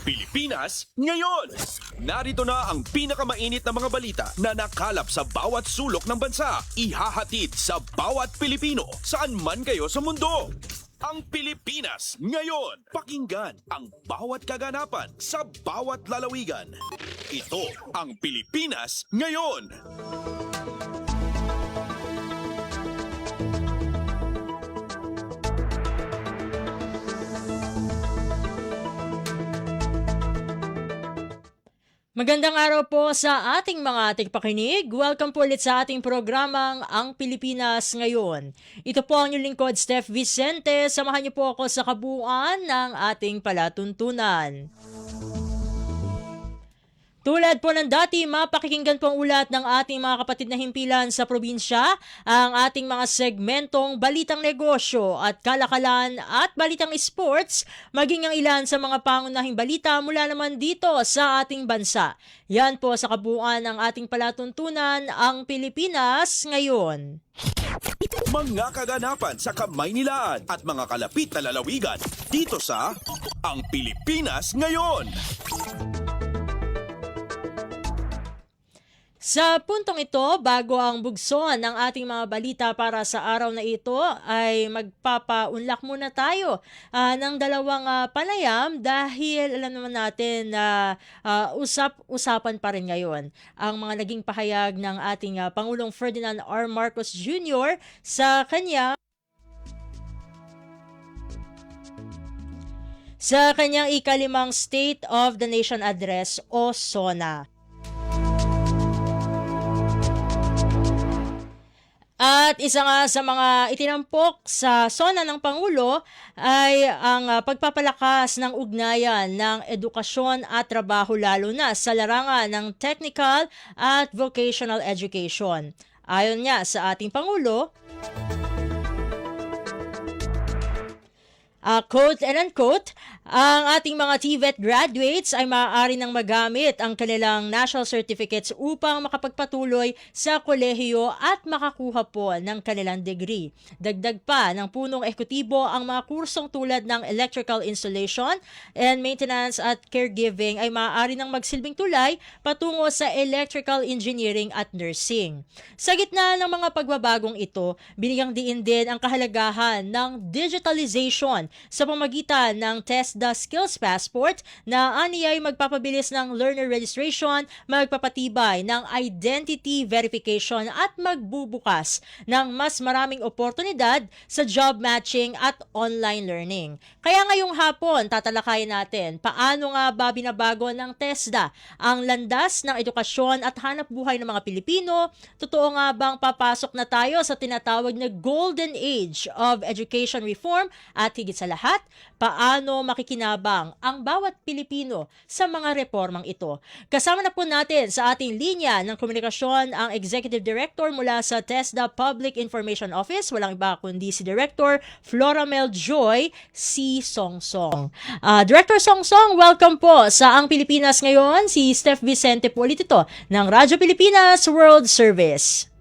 Pilipinas ngayon! Narito na ang pinakamainit na mga balita na nakalap sa bawat sulok ng bansa. Ihahatid sa bawat Pilipino saan man kayo sa mundo. Ang Pilipinas ngayon. Pakinggan ang bawat kaganapan sa bawat lalawigan. Ito ang Pilipinas ngayon. Magandang araw po sa ating mga tigpakinig. Welcome po ulit sa ating programang Ang Pilipinas Ngayon. Ito po ang inyong lingkod, Steph Vicente. Samahan niyo po ako sa kabuuan ng ating palatuntunan. Tulad po ng dati, mapakikinggan po ang ulat ng ating mga kapatid na himpilan sa probinsya, ang ating mga segmentong balitang negosyo at kalakalan at balitang sports, maging ang ilan sa mga pangunahing balita mula naman dito sa ating bansa. Yan po sa kabuuan ng ating palatuntunan, ang Pilipinas ngayon. Mga kaganapan sa Kamaynilaan at mga kalapit na lalawigan dito sa Ang Pilipinas Ngayon. Sa puntong ito, bago ang bugson ng ating mga balita para sa araw na ito, ay magpapaunlak muna tayo ng dalawang panayam dahil alam naman natin na usap-usapan pa rin ngayon ang mga naging pahayag ng ating Pangulong Ferdinand R. Marcos Jr. sa kanyang ikalimang State of the Nation Address o SONA. At isa nga sa mga itinampok sa SONA ng Pangulo ay ang pagpapalakas ng ugnayan ng edukasyon at trabaho lalo na sa larangan ng technical at vocational education. Ayon nga sa ating Pangulo, quote and unquote, ang ating mga TVET graduates ay maaari nang magamit ang kanilang national certificates upang makapagpatuloy sa kolehiyo at makakuha po ng kanilang degree. Dagdag pa ng punong ehekutibo ang mga kursong tulad ng electrical installation and maintenance at caregiving ay maaari nang magsilbing tulay patungo sa electrical engineering at nursing. Sa gitna ng mga pagbabagong ito, binigyang diin din ang kahalagahan ng digitalization sa pamagitan ng TESDA Skills Passport na aniyay magpapabilis ng learner registration, magpapatibay ng identity verification at magbubukas ng mas maraming oportunidad sa job matching at online learning. Kaya ngayong hapon, tatalakayin natin paano nga ba binabago ng TESDA ang landas ng edukasyon at hanap buhay ng mga Pilipino. Totoo nga bang papasok na tayo sa tinatawag na Golden Age of Education Reform at higit sa lahat, paano makikinabang ang bawat Pilipino sa mga reformang ito. Kasama na po natin sa ating linya ng komunikasyon ang Executive Director mula sa TESDA Public Information Office, walang iba kundi si Director Floramel Joy C. Songsong. Director Songsong, welcome po sa Ang Pilipinas Ngayon. Si Steph Vicente po ulit ito ng Radyo Pilipinas World Service.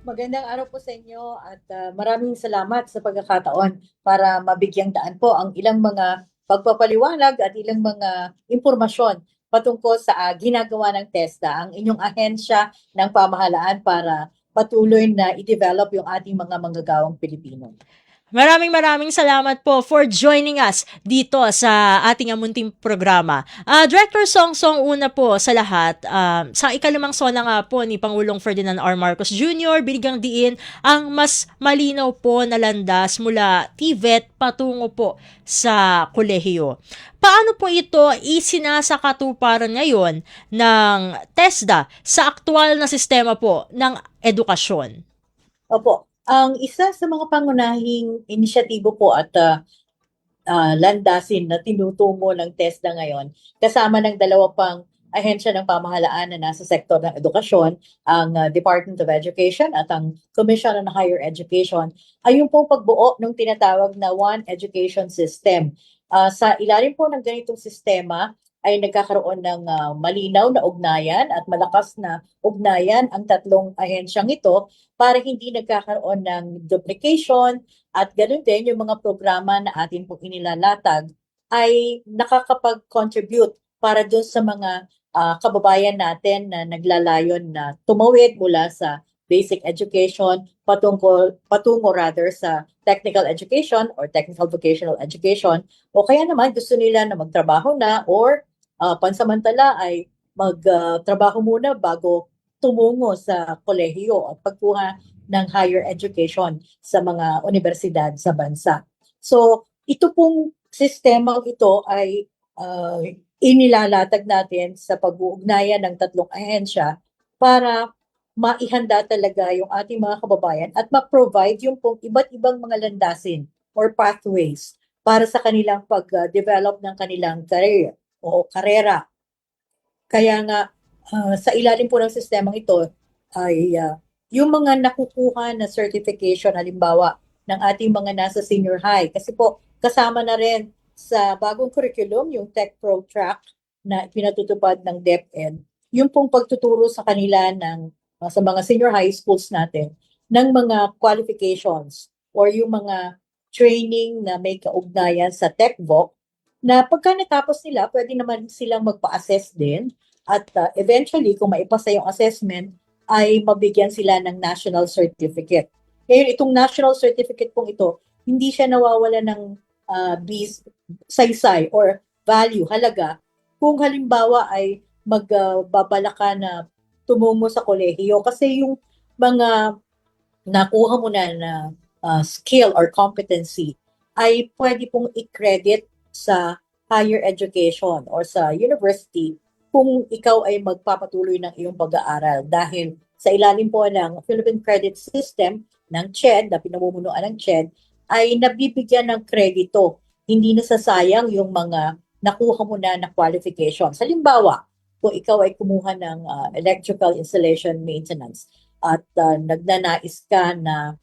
Magandang araw po sa inyo at maraming salamat sa pagkakataon para mabigyang daan po ang ilang mga pagpapaliwanag at ilang mga impormasyon patungkol sa ginagawa ng TESDA, ang inyong ahensya ng pamahalaan para patuloy na i-develop yung ating mga manggagawang Pilipino. Maraming salamat po for joining us dito sa ating munting programa. Director Songsong, una po sa lahat, sa ikalimang SONA nga po ni Pangulong Ferdinand R. Marcos Jr., binigyang diin ang mas malinaw po na landas mula TVET patungo po sa kolehiyo. Paano po ito isinasakatuparan ngayon ng TESDA sa aktual na sistema po ng edukasyon? Opo. Ang isa sa mga pangunahing inisyatibo po at landasin na tinutungo ng TESDA ngayon, kasama ng dalawa pang ahensya ng pamahalaan na nasa sektor ng edukasyon, ang Department of Education at ang Commission on Higher Education, ay yung pong pagbuo ng tinatawag na One Education System. Sa ilalim po ng ganitong sistema, ay nagkakaroon ng malinaw na ugnayan at malakas na ugnayan ang tatlong ahensyang ito para hindi nagkakaroon ng duplication at ganoon din yung mga programa na atin pong inilalatag ay nakakapag-contribute para dun sa mga kababayan natin na naglalayon na tumawid mula sa basic education patungo rather sa technical education or technical vocational education, o kaya naman gusto nila na magtrabaho na or pansamantala ay magtrabaho muna bago tumungo sa kolehiyo at pagkuha ng higher education sa mga universidad sa bansa. So, ito pong sistemang ito ay inilalatag natin sa pag-uugnayan ng tatlong ahensya para maihanda talaga yung ating mga kababayan at ma-provide yung pong iba't ibang mga landasin or pathways para sa kanilang pag-develop ng kanilang career o karera. Kaya nga, sa ilalim po ng sistemang ito ay yung mga nakukuha na certification, halimbawa, ng ating mga nasa senior high. Kasi po, kasama na rin sa bagong curriculum, yung Tech Pro Track na pinatutupad ng DepEd, yung pong pagtuturo sa kanila ng sa mga senior high schools natin ng mga qualifications or yung mga training na may kaugnayan sa TechVoc na pagka natapos nila, pwede naman silang magpa-assess din at eventually, kung maipasa yung assessment, ay mabigyan sila ng national certificate. Ngayon, itong national certificate pong ito, hindi siya nawawala ng saysay or value, halaga, kung halimbawa ay magbabala ka na tumungo sa kolehiyo kasi yung mga nakuha mo na skill or competency ay pwede pong i-credit sa higher education or sa university kung ikaw ay magpapatuloy ng iyong pag-aaral dahil sa ilalim po ng Philippine Credit System ng CHED, na pinamumunuan ng CHED, ay nabibigyan ng kredito. Hindi nasasayang yung mga nakuha mo na qualifications. Halimbawa, kung ikaw ay kumuha ng electrical installation maintenance at nagnanais ka na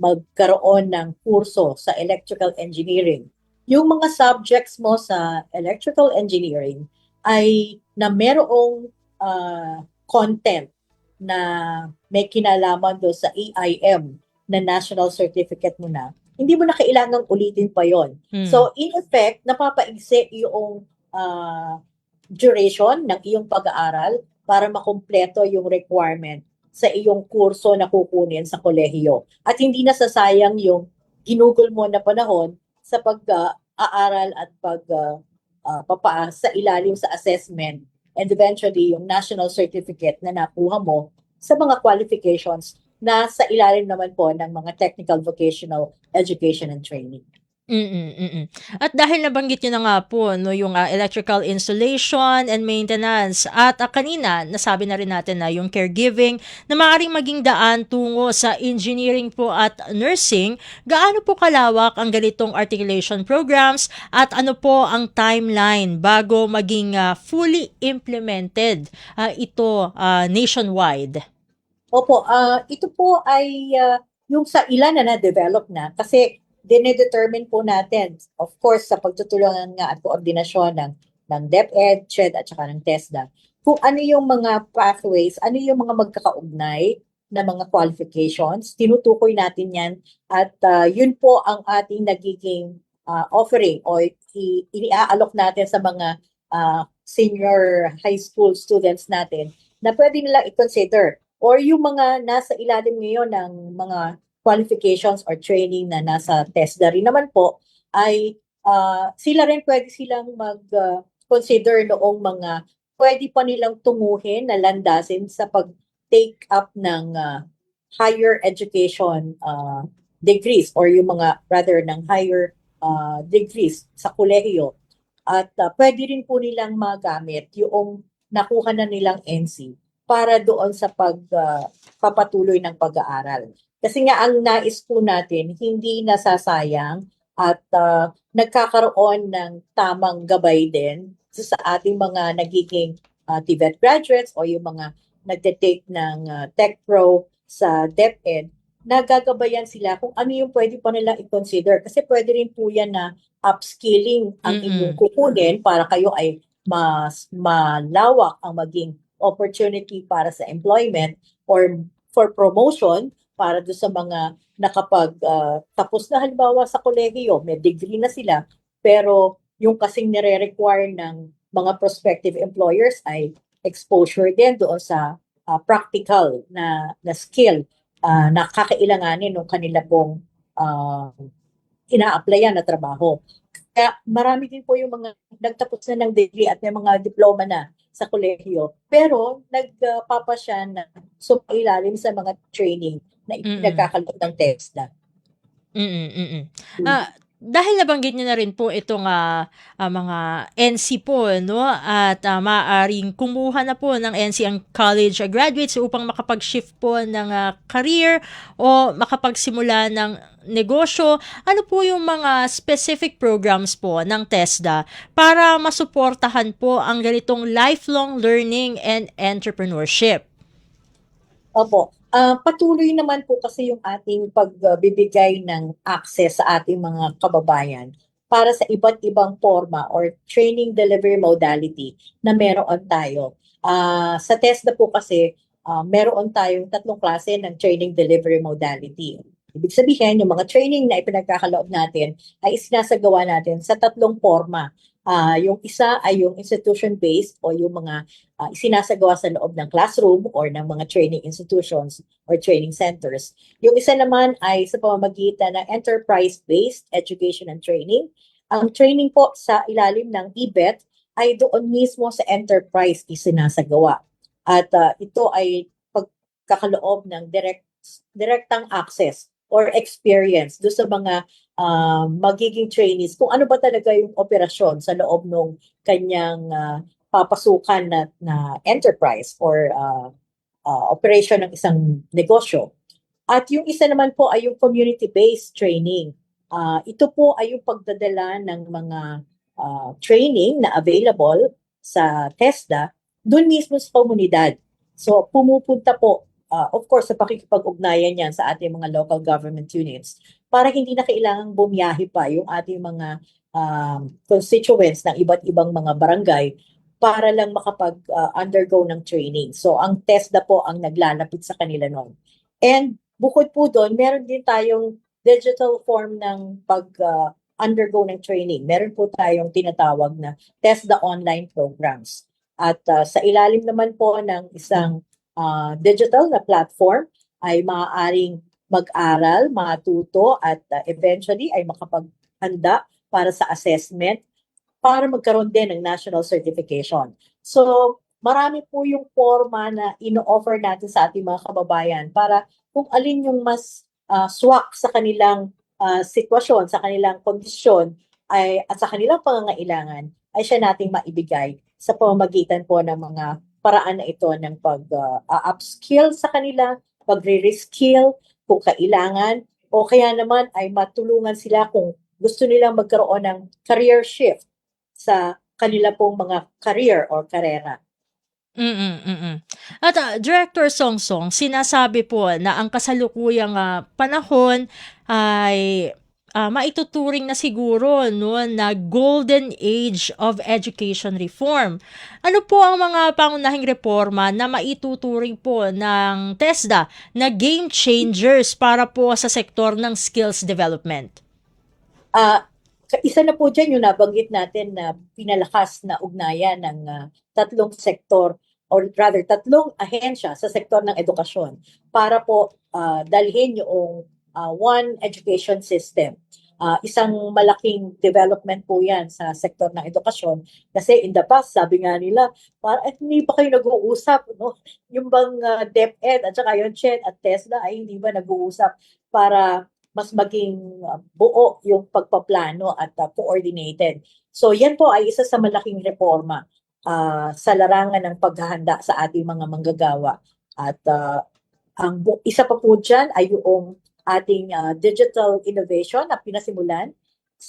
magkaroon ng kurso sa electrical engineering, yung mga subjects mo sa electrical engineering ay na merong content na may kinalaman do sa EIM na national certificate mo na, hindi mo na kailangang ulitin pa yon. So, in effect, napapaigsi yung duration ng iyong pag-aaral para makumpleto yung requirement sa iyong kurso na kukunin sa kolehiyo. At hindi nasasayang yung ginugol mo na panahon sa pag-aaral at sa ilalim sa assessment and eventually yung national certificate na nakuha mo sa mga qualifications na sa ilalim naman po ng mga technical vocational education and training. At dahil nabanggit niyo na nga po no yung electrical installation and maintenance at kanina nasabi na rin natin na yung caregiving na maaaring maging daan tungo sa engineering po at nursing, gaano po kalawak ang ganitong articulation programs at ano po ang timeline bago maging fully implemented ito nationwide? Opo, ito po ay yung sa ilan na na-develop na kasi dinedetermine po natin, of course, sa pagtutulungan nga at koordinasyon ng DepEd, CHED at saka ng TESDA, kung ano yung mga pathways, ano yung mga magkakaugnay na mga qualifications, tinutukoy natin yan at yun po ang ating nagiging offering o iniaalok natin sa mga senior high school students natin na pwede nilang i-consider or yung mga nasa ilalim ngayon ng mga qualifications or training na nasa TESDA rin naman po ay sila rin pwede silang mag-consider noong mga pwede pa nilang tunguhin na landasin sa pag-take up ng higher education degrees or yung mga rather ng higher degrees sa kolehiyo. At pwede rin po nilang magamit yung nakuha na nilang NC para doon sa pagpapatuloy ng pag-aaral. Kasi nga ang nais po natin, hindi nasasayang at nagkakaroon ng tamang gabay din sa ating mga nagiging TVET graduates o yung mga nagte-take ng Tech Pro sa DepEd, nagagabayan sila kung ano yung pwede pa nila i-consider. Kasi pwede rin po yan na upskilling ang inyong kukunin para kayo ay mas malawak ang maging opportunity para sa employment or for promotion para do sa mga nakapag tapos na halimbawa sa kolehiyo, may degree na sila, pero yung kasing nire-require ng mga prospective employers ay exposure din doon sa practical na skill na kakailanganin ng kanila pong ina-applyan na trabaho. Kaya marami din po yung mga nagtapos na ng degree at may mga diploma na sa kolehiyo. Pero nagpapasya na sumailalim sa mga training na ipinagkakaloob ng TESDA. Dahil nabanggit niyo na rin po itong mga NC po, no? At maaaring kumuha na po ng NC ang college graduates upang makapag-shift po ng career o makapagsimula ng negosyo. Ano po yung mga specific programs po ng TESDA para masuportahan po ang ganitong lifelong learning and entrepreneurship? Opo. Patuloy naman po kasi yung ating pagbibigay ng access sa ating mga kababayan para sa iba't ibang forma or training delivery modality na meron tayo. Sa TESDA po kasi, meron tayong 3 klase ng training delivery modality. Ibig sabihin, yung mga training na ipinagkakaloob natin ay isinasagawa natin sa 3 forma. Yung isa ay yung institution-based o yung mga isinasagawa sa loob ng classroom or ng mga training institutions or training centers. Yung isa naman ay sa pamamagitan ng enterprise-based education and training. Ang training po sa ilalim ng EBET ay doon mismo sa enterprise isinasagawa. At ito ay pagkakaloob ng direktang access or experience do sa mga magiging trainees kung ano ba talaga yung operasyon sa loob ng kanyang papasukan na enterprise or operation ng isang negosyo. At yung isa naman po ay yung community-based training. Ito po ay yung pagdadala ng mga training na available sa TESDA doon mismo sa komunidad. So pumupunta po, of course, sa pakikipag-ugnayan yan sa ating mga local government units para hindi na kailangang bumiyahe pa yung ating mga constituents ng iba't ibang mga barangay para lang makapag-undergo ng training. So ang TESDA po ang naglalapit sa kanila noon. And bukod po doon, meron din tayong digital form ng pag-undergo ng training. Meron po tayong tinatawag na TESDA online programs. At sa ilalim naman po ng isang digital na platform ay maaaring mag-aral, matuto at eventually ay makapaghanda para sa assessment para magkaroon din ng national certification. So marami po yung forma na ino-offer natin sa ating mga kababayan para kung alin yung mas swak sa kanilang sitwasyon, sa kanilang kondisyon at sa kanilang pangangailangan ay siya nating maibigay sa pamamagitan po ng mga paraan na ito ng pag-upskill sa kanila, pagre-reskill kung kailangan, o kaya naman ay matulungan sila kung gusto nilang magkaroon ng career shift sa kanila pong mga career or karera. At Director Songsong, sinasabi po na ang kasalukuyang panahon ay maituturing na siguro no, na golden age of education reform. Ano po ang mga pangunahing reforma na maituturing po ng TESDA na game changers para po sa sektor ng skills development? Isa na po dyan yung nabanggit natin na pinalakas na ugnayan ng 3 sektor or rather 3 ahensya sa sektor ng edukasyon para po dalhin yung one education system. Isang malaking development po yan sa sektor ng edukasyon kasi in the past, sabi nga nila, hindi pa kayo nag-uusap, no? Yung bang DepEd at saka yung CHED at TESDA ay hindi ba nag-uusap para mas maging buo yung pagpaplano at coordinated. So yan po ay isa sa malaking reforma sa larangan ng paghahanda sa ating mga manggagawa. At ang isa pa po dyan ay yung ating digital innovation na pinasimulan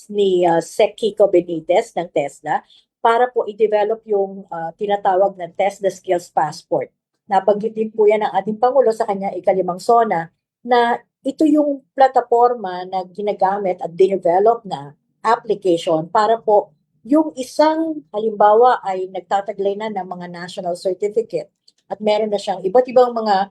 ni Sec Kiko Benitez ng TESDA para po i-develop yung tinatawag na TESDA Skills Passport. Nabanggit din po yan ng ating Pangulo sa kanya ika-5 SONA na ito yung plataforma na ginagamit at develop na application para po yung isang halimbawa ay nagtataglay na ng mga national certificate at meron na siyang iba't ibang mga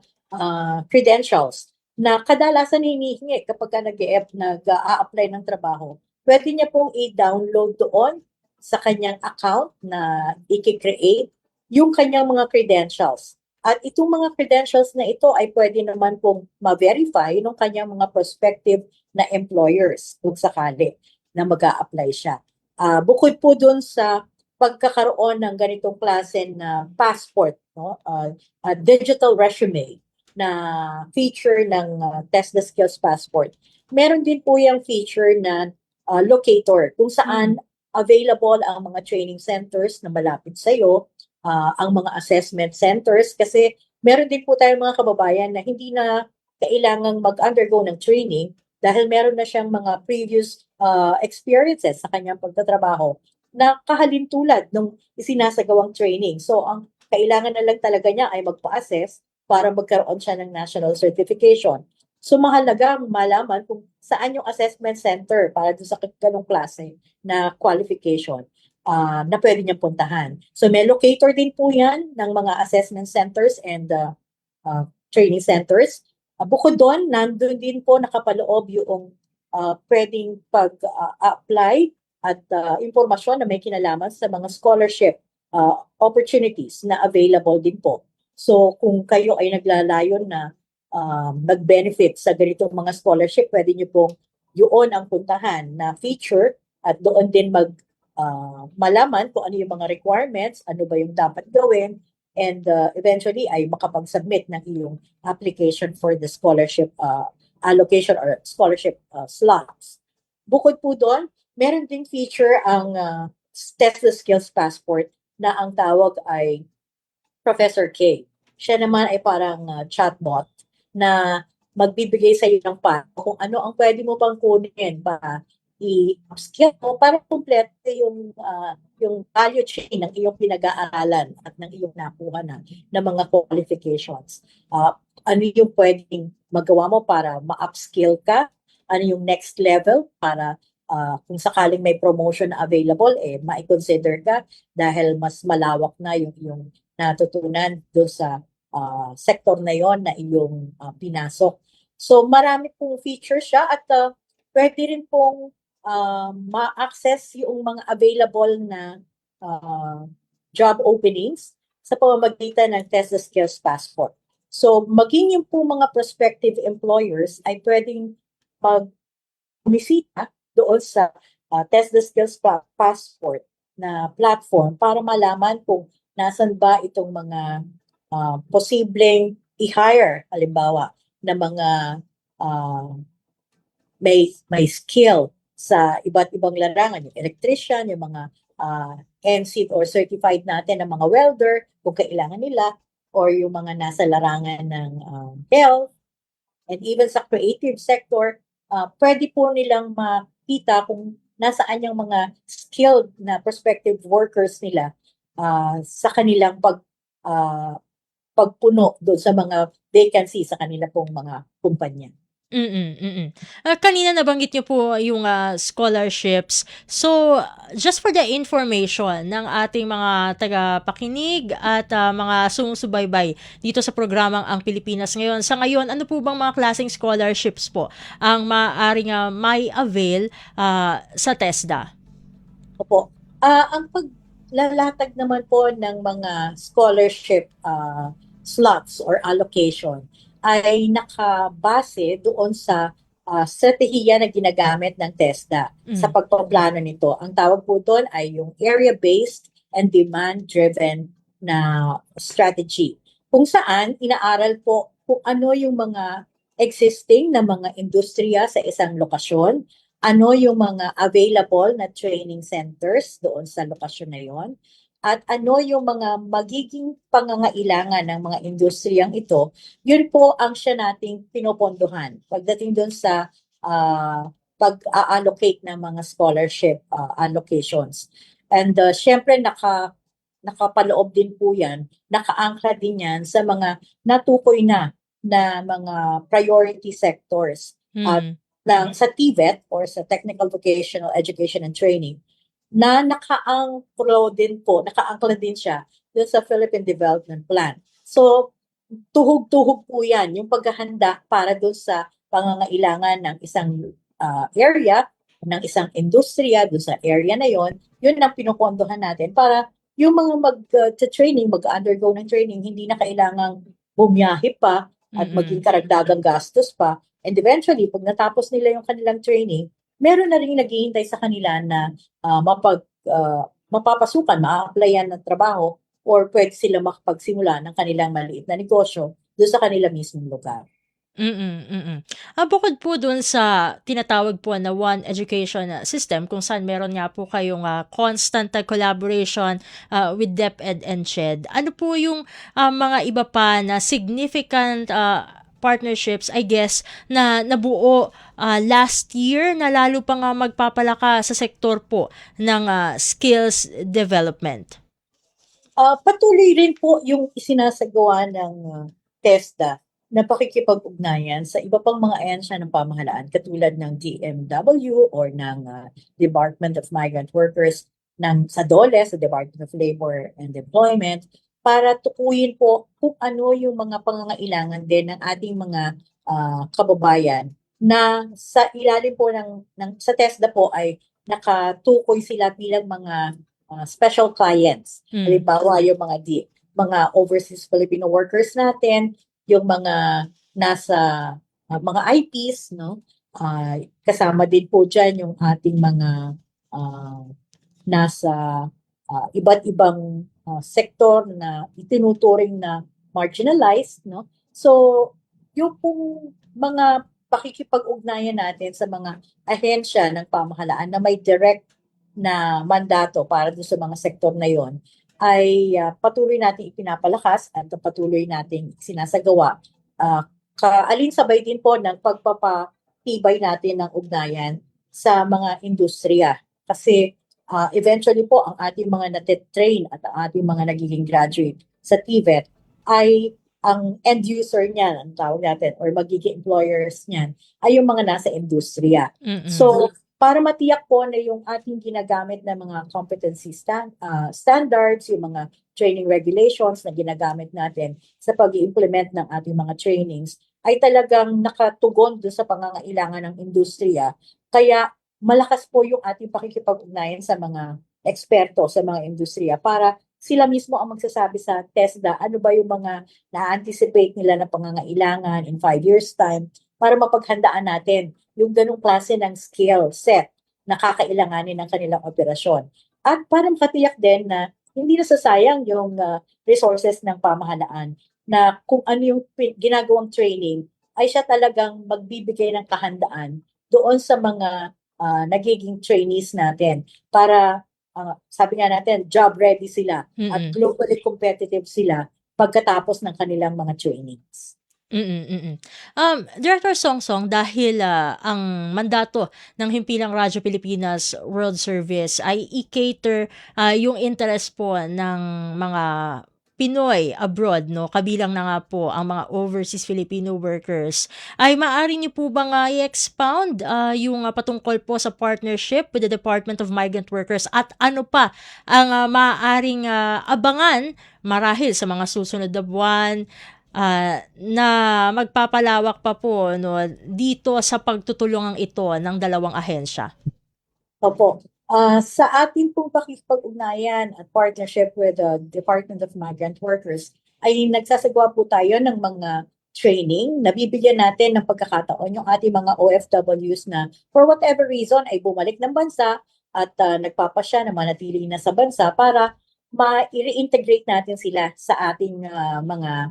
credentials na kadalasan hinihingi kapag nag-a-apply ng trabaho. Pwede niya pong i-download doon sa kanyang account na i-create yung kanyang mga credentials. At itong mga credentials na ito ay pwede naman pong ma-verify ng kanyang mga prospective na employers kung sakali na mag-a-apply siya. Bukod po dun sa pagkakaroon ng ganitong klase na passport, no? Digital resume na feature ng Test the Skills Passport. Meron din po yung feature na locator kung saan available ang mga training centers na malapit sa iyo, ang mga assessment centers kasi meron din po tayong mga kababayan na hindi na kailangang mag-undergo ng training dahil meron na siyang mga previous experiences sa kanyang pagtatrabaho na kahalintulad ng isinasagawang training. So ang kailangan na lang talaga niya ay magpa-assess para magkaroon siya ng national certification. So mahalaga malaman kung saan yung assessment center para doon sa ganong klase na qualification na pwede niyang puntahan. So may locator din po yan ng mga assessment centers and training centers. Bukod doon, nandun din po nakapaloob yung pwedeng pag-apply at impormasyon na may kinalaman sa mga scholarship opportunities na available din po. So kung kayo ay naglalayon na mag-benefit sa ganitong mga scholarship, pwede nyo pong yun ang puntahan na feature at doon din malaman kung ano yung mga requirements, ano ba yung dapat gawin, and eventually ay makapag-submit ng iyong application for the scholarship allocation or scholarship slots. Bukod po doon, meron ding feature ang Test the Skills Passport na ang tawag ay Professor K. Siya naman ay parang chatbot na magbibigay sa iyo ng kung ano ang pwede mo pang kunin para i-upskill mo para kompleto yung value chain ng iyong pinag-aaralan at ng iyong nakuha na mga qualifications. Ano yung pwedeng magawa mo para ma-upskill ka? Ano yung next level para kung sakaling may promotion na available, ma-consider ka dahil mas malawak na yung iyong natutunan doon sa sector na yon na iyong pinasok. So marami pong features siya at pwede rin pong ma-access yung mga available na job openings sa pamamagitan ng Test the Skills Passport. So maging yung pong mga prospective employers ay pwedeng bumisita doon sa Test the Skills Passport na platform para malaman kung nasan ba itong mga posibleng i-hire, halimbawa, na mga may skill sa iba't ibang larangan, yung electrician, yung mga NCEED or certified natin na mga welder, kung kailangan nila, or yung mga nasa larangan ng health, and even sa creative sector, pwede po nilang makita kung nasaan yung mga skilled na prospective workers nila sa kanilang pagpuno doon sa mga vacancy sa kanila pong mga kumpanya. Kanina nabanggit niyo po yung scholarships. So, just for the information ng ating mga tagapakinig at mga sumusubaybay dito sa programang Ang Pilipinas Ngayon. Sa ngayon, ano po bang mga klaseng scholarships po ang maaaring may avail sa TESDA? Opo. Ang paglalatag naman po ng mga scholarship slots or allocation ay nakabase doon sa strategiya na ginagamit ng TESDA sa pagpaplano nito. Ang tawag po doon ay yung area-based and demand-driven na strategy. Kung saan inaaral po kung ano yung mga existing na mga industriya sa isang lokasyon, ano yung mga available na training centers doon sa lokasyon na yon, at ano yung mga magiging pangangailangan ng mga industriyang ito, yun po ang siya nating pinopondohan pagdating doon sa pag-allocate ng mga scholarship allocations. And syempre nakapaloob din po yan, nakaangkla din yan sa mga natukoy na mga priority sectors at sa TVET or sa Technical Vocational Education and Training na nakaangkla din siya doon sa Philippine Development Plan. So, tuhog-tuhog po yan, yung paghahanda para doon sa pangangailangan ng isang area ng isang industriya doon sa area na yon, yun ang pinupondohan natin para yung mga mag-training, mag-undergo ng training, hindi na kailangang bumiyahe pa at maging karagdagang gastos pa. And eventually, pag natapos nila yung kanilang training, meron na rin naghihintay sa kanila na mapapasukan, ma-applyan ng trabaho or pwede sila makapagsimula ng kanilang maliit na negosyo doon sa kanila mismong lugar. Bukod po dun sa tinatawag po na One Education System kung saan meron nga po kayong constant collaboration with DepEd and CHED, ano po yung mga iba pa na significant partnerships, I guess, na nabuo last year na lalo pa nga magpapalaka sa sektor po ng skills development? Patuloy rin po yung isinasagawa ng TESDA na pakikipag-ugnayan sa iba pang mga ahensya ng pamahalaan katulad ng DMW or ng Department of Migrant Workers sa DOLE, sa Department of Labor and Employment, para tukuyin po kung ano yung mga pangangailangan din ng ating mga kababayan na sa ilalim po sa TESDA po ay nakatukoy sila bilang mga special clients. Halimbawa, yung mga overseas Filipino workers natin, yung mga nasa mga IPs, no? Kasama din po dyan yung ating mga nasa iba't ibang sektor na itinuturing na marginalized, no? So, yung pong mga pakikipag-ugnayan natin sa mga ahensya ng pamahalaan na may direct na mandato para doon sa mga sektor na yon ay patuloy nating ipinapalakas at patuloy nating sinasagawa. Kaalinsabay din po ng pagpapatibay natin ng ugnayan sa mga industriya. Kasi eventually po ang ating mga natitrain at ang ating mga nagiging graduate sa TVET ay ang end user niyan, ang tawag natin, or magiging employers niyan, ay yung mga nasa industriya. So, para matiyak po na yung ating ginagamit na mga competency standards, yung mga training regulations na ginagamit natin sa pag-i-implement ng ating mga trainings, ay talagang nakatugon doon sa pangangailangan ng industriya. Kaya malakas po yung ating pakikipag-ugnayan sa mga eksperto, sa mga industriya, para sila mismo ang magsasabi sa TESDA ano ba yung mga na-anticipate nila na pangangailangan in 5 years' time para mapaghandaan natin yung ganong klase ng skill set na kakailanganin ng kanilang operasyon. At para makatiyak din na hindi nasasayang yung resources ng pamahalaan, na kung ano yung ginagawang training ay siya talagang magbibigay ng kahandaan doon sa mga nagiging trainees natin para sabi nga natin, job ready sila at globally competitive sila pagkatapos ng kanilang mga trainings. Director Songsong, dahil ang mandato ng Himpilang Radyo Pilipinas World Service ay i-cater yung interest po ng mga Pinoy abroad, no, kabilang na nga po ang mga overseas Filipino workers, ay maaari niyo po bang i-expound yung patungkol po sa partnership with the Department of Migrant Workers at ano pa ang maaaring abangan marahil sa mga susunod na buwan na magpapalawak pa po, no, dito sa pagtutulungang ito ng dalawang ahensya? Opo. Sa ating pong pakikipag-ugnayan at partnership with the Department of Migrant Workers, ay nagsasagawa po tayo ng mga training. Nabibigyan natin ng pagkakataon yung ating mga OFWs na for whatever reason ay bumalik ng bansa at nagpapasya na manatili na sa bansa para ma-reintegrate natin sila sa ating mga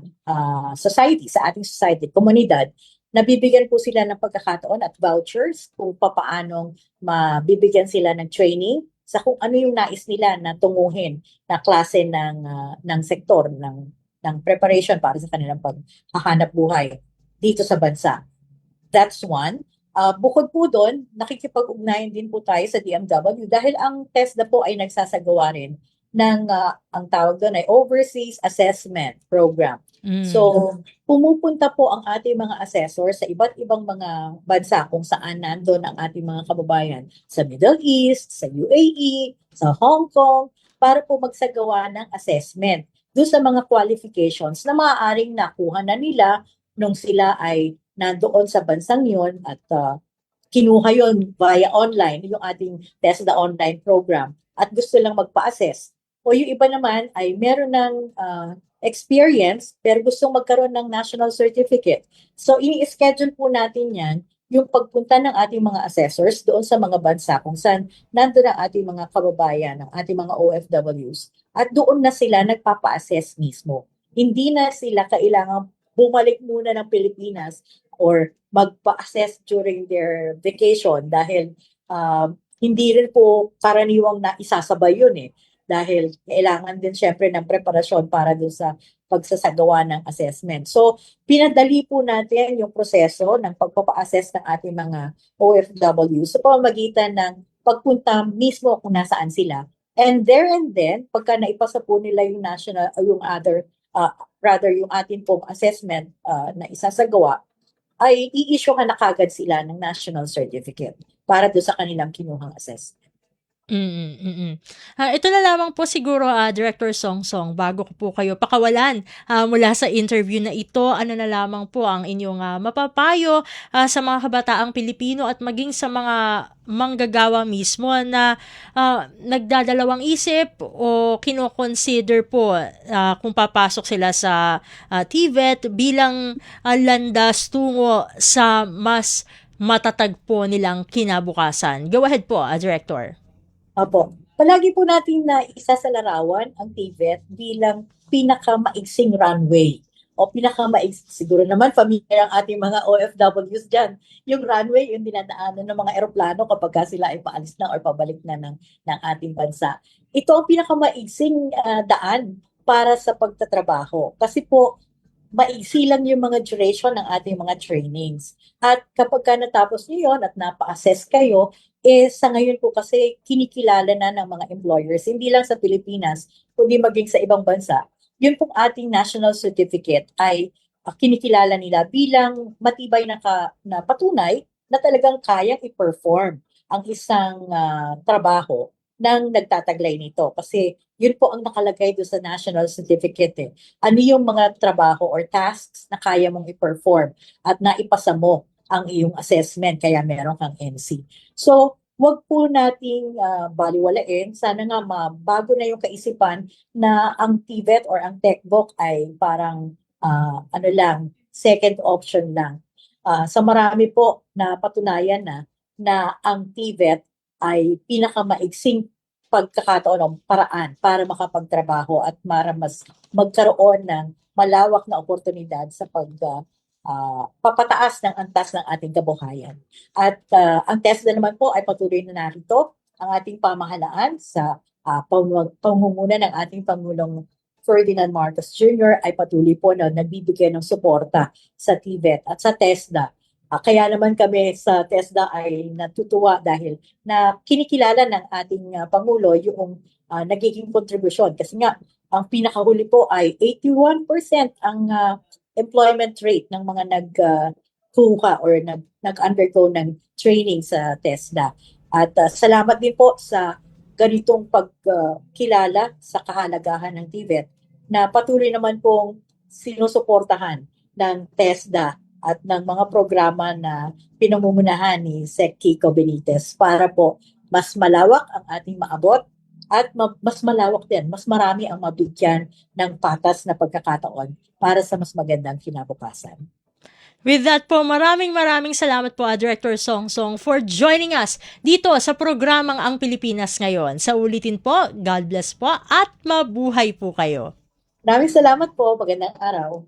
society, sa ating society, komunidad. Nabibigyan po sila ng pagkakataon at vouchers kung papaanong mabibigyan sila ng training sa kung ano yung nais nila na tunguhin na klase ng sektor, ng preparation para sa kanilang paghahanap buhay dito sa bansa. That's one. Bukod po doon, nakikipag-ugnayan din po tayo sa DMW dahil ang TESDA po ay nagsasagawa rin ng ang tawag doon ay Overseas Assessment Program. So, pumupunta po ang ating mga assessor sa iba't ibang mga bansa kung saan nandun ang ating mga kababayan sa Middle East, sa UAE, sa Hong Kong, para po magsagawa ng assessment doon sa mga qualifications na maaaring nakuha na nila nung sila ay nandoon sa bansang yon at kinuha yon via online, yung ating TESDA online program, at gusto lang magpa-assess. O yung iba naman ay meron ng experience pero gustong magkaroon ng national certificate. So, ini-schedule po natin yan, yung pagpunta ng ating mga assessors doon sa mga bansa kung saan nandun ang ating mga kababayan, ang ating mga OFWs, at doon na sila nagpapa-assess mismo. Hindi na sila kailangan bumalik muna ng Pilipinas or magpa-assess during their vacation dahil hindi rin po karaniwang na isasabay yun eh. Dahil kailangan din syempre ng preparasyon para doon sa pagsasagawa ng assessment. So, pinadali po natin yung proseso ng pagpapa-assess ng ating mga OFW sa pamamagitan ng pagpunta mismo kung nasaan sila. And there and then, pagka naipasa po nila yung national, yung other, yung ating pong assessment na isasagawa, ay i-issue na kagad sila ng national certificate para doon sa kanilang kinuhang assessment. Ito na lamang po siguro, Director Songsong, bago ko po kayo pakawalan mula sa interview na ito, ano na lamang po ang inyong mapapayo sa mga kabataang Pilipino at maging sa mga manggagawa mismo na nagdadalawang isip o kino-consider po kung papasok sila sa TVET bilang landas tungo sa mas matatag po nilang kinabukasan. Go ahead po, Director. Opo. Palagi po natin na isa sa larawan ang TVET bilang pinakamaiksing runway. O siguro naman familiar ang ating mga OFWs dyan. Yung runway, yung dinadaanan ng mga eroplano kapag sila ay paalis na or pabalik na ng ating bansa. Ito ang pinakamaiksing daan para sa pagtatrabaho. Kasi po, maiksi lang yung mga duration ng ating mga trainings. At kapag natapos niyo yun at napa-assess kayo, sa ngayon po kasi kinikilala na ng mga employers, hindi lang sa Pilipinas, kundi maging sa ibang bansa. Yun pong ating national certificate ay kinikilala nila bilang matibay na patunay na talagang kayang i-perform ang isang trabaho ng nagtataglay nito. Kasi yun po ang nakalagay doon sa national certificate. Ano yung mga trabaho or tasks na kaya mong i-perform at naipasa mo ang iyong assessment, kaya meron kang NC. So, wag po nating baliwalain. Sana nga mabago na yung kaisipan na ang TVET or ang TechVoc ay parang second option lang. Sa marami po na patunayan na ang TVET ay pinakamaiksing pagkakataon o paraan para makapagtrabaho at para mas magkaroon ng malawak na oportunidad sa papataas ng antas ng ating kabuhayan. At ang TESDA naman po ay patuloy na narito. Ang ating pamahalaan sa pangunguna ng ating Pangulong Ferdinand Marcos Jr. ay patuloy po na nagbibigay ng suporta sa TVET at sa TESDA. Kaya naman kami sa TESDA ay natutuwa dahil na kinikilala ng ating Pangulo yung nagiging kontribusyon. Kasi nga, ang pinakahuli po ay 81% ang employment rate ng mga nagkuha or nag-undergo ng training sa TESDA. At salamat din po sa ganitong pagkilala sa kahalagahan ng TVET na patuloy naman pong sinusuportahan ng TESDA at ng mga programa na pinamumunahan ni Sec. Kiko Benitez para po mas malawak ang ating maabot at mas malawak din, mas marami ang mabigyan ng patas na pagkakataon para sa mas magandang kinabukasan. With that po, maraming salamat po, Director Songsong, for joining us dito sa programang Ang Pilipinas Ngayon. Sa ulitin po, God bless po at mabuhay po kayo. Maraming salamat po. Magandang araw.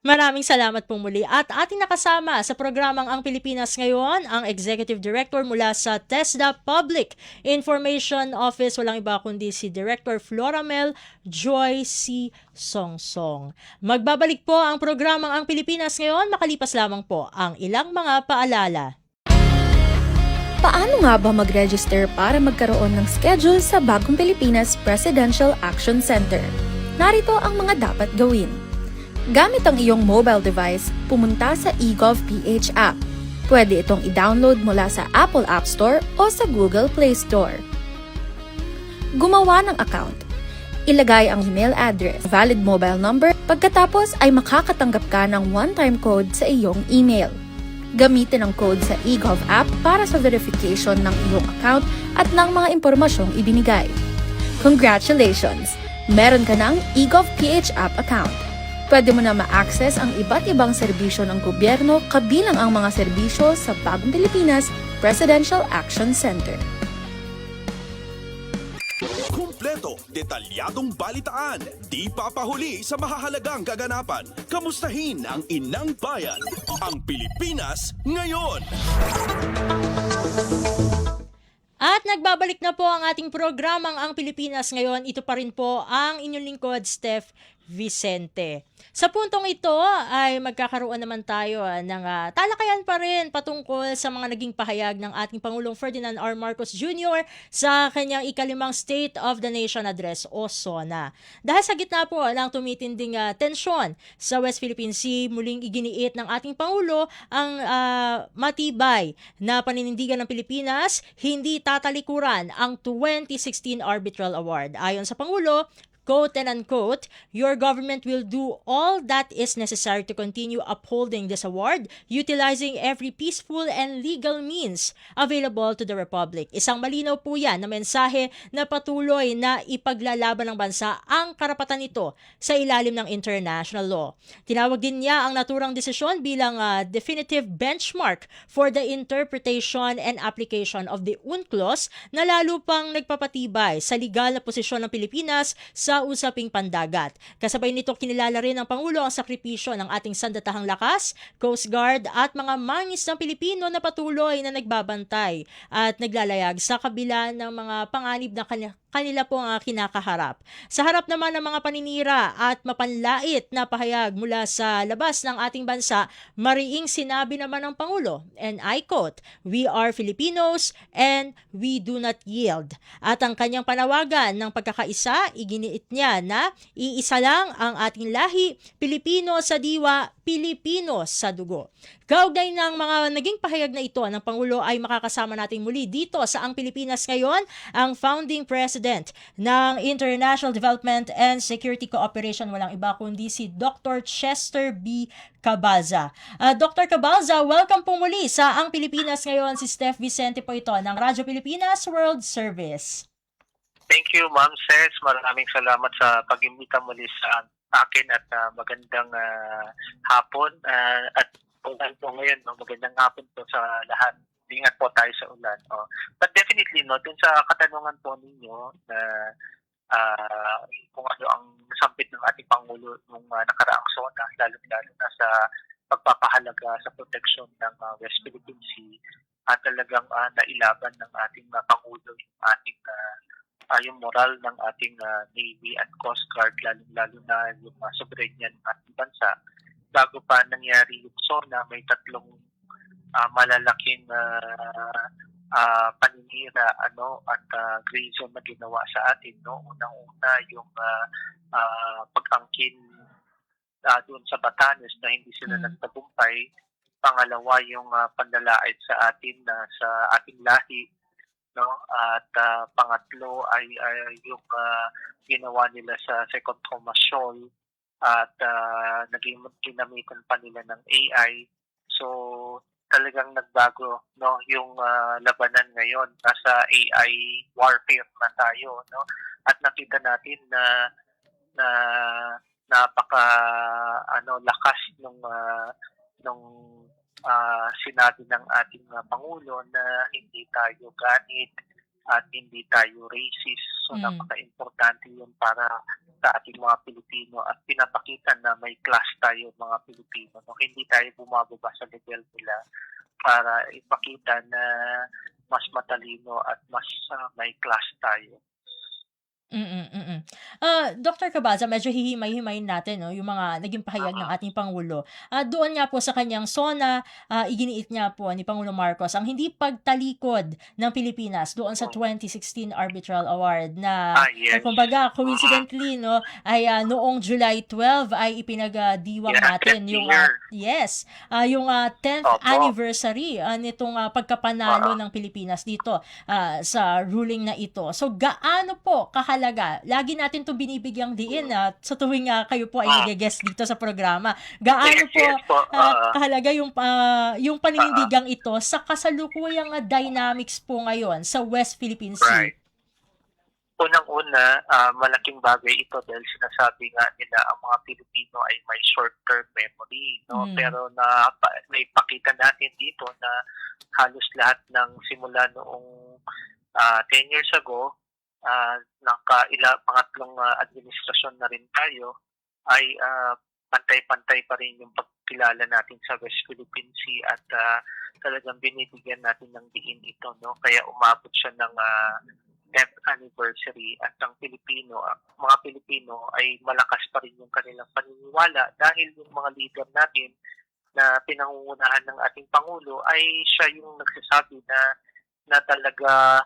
Maraming salamat pong muli at ating nakasama sa programang Ang Pilipinas Ngayon, ang Executive Director mula sa TESDA Public Information Office, walang iba kundi si Director Floramel Joy C. Songsong. Magbabalik po ang programang Ang Pilipinas Ngayon, makalipas lamang po ang ilang mga paalala. Paano nga ba mag-register para magkaroon ng schedule sa Bagong Pilipinas Presidential Action Center? Narito ang mga dapat gawin. Gamit ang iyong mobile device, pumunta sa eGovPH app. Pwede itong i-download mula sa Apple App Store o sa Google Play Store. Gumawa ng account. Ilagay ang email address, valid mobile number, pagkatapos ay makakatanggap ka ng one-time code sa iyong email. Gamitin ang code sa eGov app para sa verification ng iyong account at ng mga impormasyong ibinigay. Congratulations! Meron ka ng eGov PH app account. Pwede mo na ma-access ang iba't ibang serbisyo ng gobyerno kabilang ang mga serbisyo sa Bagong Pilipinas Presidential Action Center. Kumpleto, detalyadong balitaan, di papahuli sa mahahalagang kaganapan. Kamustahin ang inang bayan, ang Pilipinas ngayon. At nagbabalik na po ang ating programang Ang Pilipinas Ngayon. Ito pa rin po ang inyong lingkod, Steph Vicente. Sa puntong ito ay magkakaroon naman tayo ng talakayan pa rin patungkol sa mga naging pahayag ng ating Pangulong Ferdinand R. Marcos Jr. sa kanyang ikalimang State of the Nation Address o SONA. Dahil sa gitna po ng tumitinding tensyon sa West Philippine Sea, muling iginiit ng ating Pangulo ang matibay na paninindigan ng Pilipinas, hindi tatalikuran ang 2016 Arbitral Award. Ayon sa Pangulo, quote and unquote, your government will do all that is necessary to continue upholding this award, utilizing every peaceful and legal means available to the Republic. Isang malinaw po yan na mensahe na patuloy na ipaglalaban ng bansa ang karapatan nito sa ilalim ng international law. Tinawag din niya ang naturang desisyon bilang definitive benchmark for the interpretation and application of the UNCLOS na lalo pang nagpapatibay sa legal na posisyon ng Pilipinas sa usaping pandagat. Kasabay nito kinilala rin ng Pangulo ang sakripisyo ng ating sandatahang lakas, Coast Guard at mga mangis ng Pilipino na patuloy na nagbabantay at naglalayag sa kabila ng mga panganib na kanila po ang kinakaharap. Sa harap naman ng mga paninira at mapanlait na pahayag mula sa labas ng ating bansa, mariing sinabi naman ng Pangulo, and I quote, "We are Filipinos and we do not yield." At ang kanyang panawagan ng pagkakaisa, iginiit niya na iisa lang ang ating lahi, Pilipino sa diwa, Pilipino sa dugo. Kaugnay ng mga naging pahayag na ito ng Pangulo ay makakasama natin muli dito sa Ang Pilipinas Ngayon ang founding president ng International Development and Security Cooperation, walang iba kundi si Dr. Chester B. Cabalza. Dr. Cabalza, welcome po muli sa Ang Pilipinas Ngayon. Si Steph Vicente po ito ng Radyo Pilipinas World Service. Thank you, Ma'am Ses. Maraming salamat sa pag-imbita muli sa akin at magandang hapon. At po ngayon, magandang hapon po sa lahat. Ingat po tayo sa ulan. But definitely, dun sa katanungan po ninyo na kung ano ang nasampit ng ating Pangulo nung nakaraang SONA, lalo-lalo na sa pagpapahalaga sa proteksyon ng West Philippine Sea at talagang nailaban ng ating Pangulo yung ating yung moral ng ating Navy at Coast Guard, lalo na yung soberanya ng ating bansa. Bago pa nangyari yung SONA, may tatlong malalaking paninira at gray zone na ginawa sa atin. Unang-una yung pag-angkin doon sa Batanes na hindi sila nagtagumpay. Pangalawa yung panlalait sa atin sa ating lahi. At pangatlo ay yung ginawa nila sa Second Thomas Shoal at ginamitan pa nila ng AI. So talagang nagbago yung labanan ngayon. Nasa AI warfare na tayo, at nakita natin na napaka lakas nung sinabi ng ating Pangulo na hindi tayo ganit at hindi tayo racist. So napaka-importante yun para sa ating mga Pilipino at pinapakita na may class tayo mga Pilipino. Hindi tayo bumababa sa level nila para ipakita na mas matalino at mas may class tayo. Dr. Cabalza, medyo hihimay-himayin natin yung mga naging pahayag ng ating Pangulo. Doon nga po sa kanyang SONA, iginiit niya po ni Pangulo Marcos ang hindi pagtalikod ng Pilipinas doon sa 2016 Arbitral Award na kumbaga coincidentally ay noong July 12 ay ipinagdiwang natin yung yung 10th anniversary nitong pagkapanalo ng Pilipinas dito sa ruling na ito. So gaano po kahalaga kahalaga? Lagi natin 'to binibigyang diin sa tuwing kayo po ay Ah. nag-guest dito sa programa. Gaano po Yes po. kahalaga yung paninindigang ito sa kasalukuyang dynamics po ngayon sa West Philippine Sea? Right. Unang-una, malaking bagay ito dahil sinasabi nga nila ang mga Pilipino ay may short-term memory, no? Mm. Pero naipakita natin dito na halos lahat ng simula noong 10 years ago, pangatlong administrasyon na rin tayo, ay pantay-pantay pa rin yung pagkilala natin sa West Philippine Sea at talagang binibigyan natin ng diin ito, no? Kaya umabot siya ng 10th anniversary at ang mga Pilipino ay malakas pa rin yung kanilang paniniwala dahil yung mga leader natin na pinangungunahan ng ating Pangulo ay siya yung nagsasabi na talaga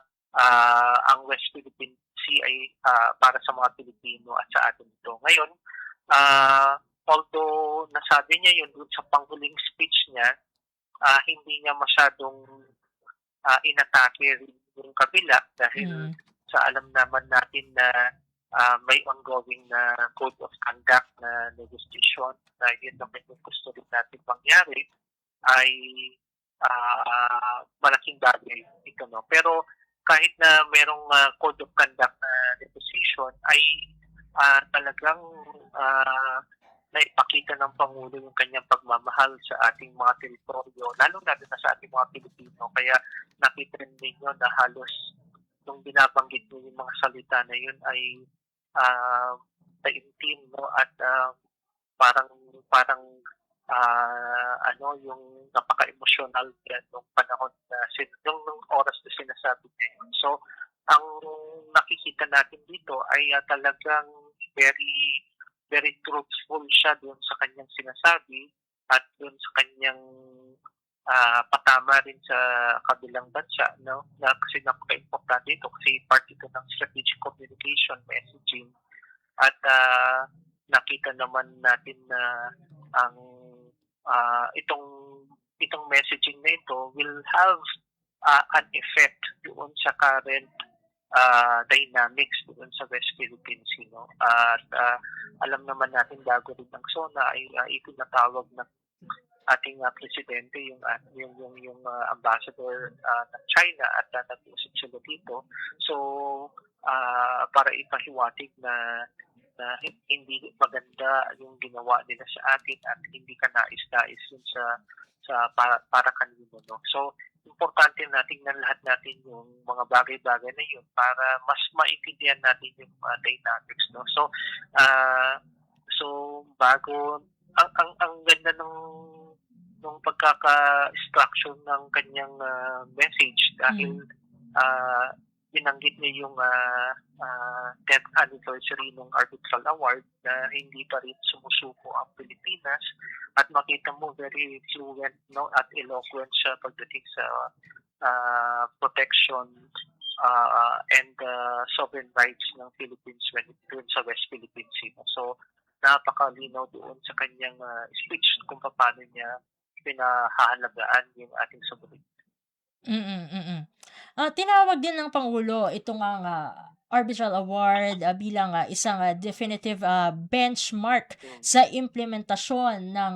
ang West Philippine Sea ay para sa mga Pilipino at sa atin ito. Ngayon, although nasabi niya yun dun sa panghuling speech niya, hindi niya masyadong inatake yung kabila dahil sa alam naman natin na may ongoing na code of conduct na negotiation na yun naman yung gusto rin natin mangyari ay malaking bagay ito, no? Pero kahit na merong code of conduct na negotiation ay talagang naipakita ng Pangulo yung kanyang pagmamahal sa ating mga teritoryo, lalo na sa ating mga Pilipino. Kaya nakita rin ninyo na halos nung binabanggit mo yung mga salita na yun ay taimtim, no? At parang yung napaka-emotional yan nung panahon na nung oras na sinasabi niya yun. So, ang nakikita natin dito ay talagang very very truthful siya doon sa kanyang sinasabi at doon sa kanyang patama rin sa kabilang bansa, no? Na kasi napaka-importante ito kasi part ito ng strategic communication messaging at nakita naman natin na ang itong messaging na ito will have an effect doon sa current dynamics doon sa West Philippine Sea, no? At alam naman natin bago rin ang SONA ay itinatawag ng ating presidente yung ambassador ng China at nag-usap sila dito. So para ipahiwatig na hindi maganda yung ginawa nila sa atin at hindi ka nais-nais yun sa para kanino, no? So importante na tingnan lahat natin yung mga bagay-bagay na yun para mas maintindihan natin yung dynamics, no? So bago ang ganda nung pagkaka-structure ng kanyang message dahil binanggit niya yung 10th anniversary ng Arbitral Award na hindi pa rin sumusuko ang Pilipinas at makita mo very fluent, no, at eloquent siya pagdating sa protection and sovereign rights ng Philippines when sa West Philippine Sea. So napakalinaw doon sa kanyang speech kung paano niya pinahahalagaan yung ating sovereignty. Tinawag din ng Pangulo ito nga Arbitral Award bilang isang definitive benchmark sa implementasyon ng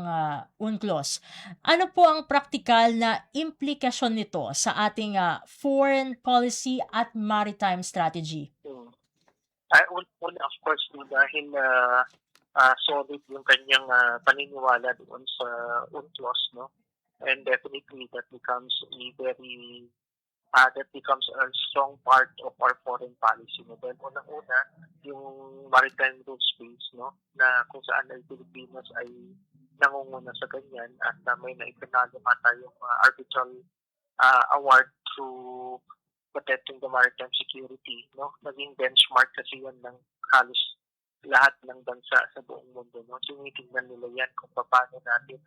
UNCLOS. Ano po ang praktikal na implikasyon nito sa ating foreign policy at maritime strategy? Una, of course, dahil solid yung kanyang paniniwala doon sa UNCLOS, no? And definitely that becomes a strong part of our foreign policy. No? Dahil unang-una, yung maritime rule space, no? Na kung saan ang Pilipinas ay nangunguna sa ganyan at may naipanalo nga tayong arbitral award to protecting the maritime security, no? Naging benchmark kasi yan ng halos lahat ng bansa sa buong mundo, no? Tinitingnan nila yan kung paano natin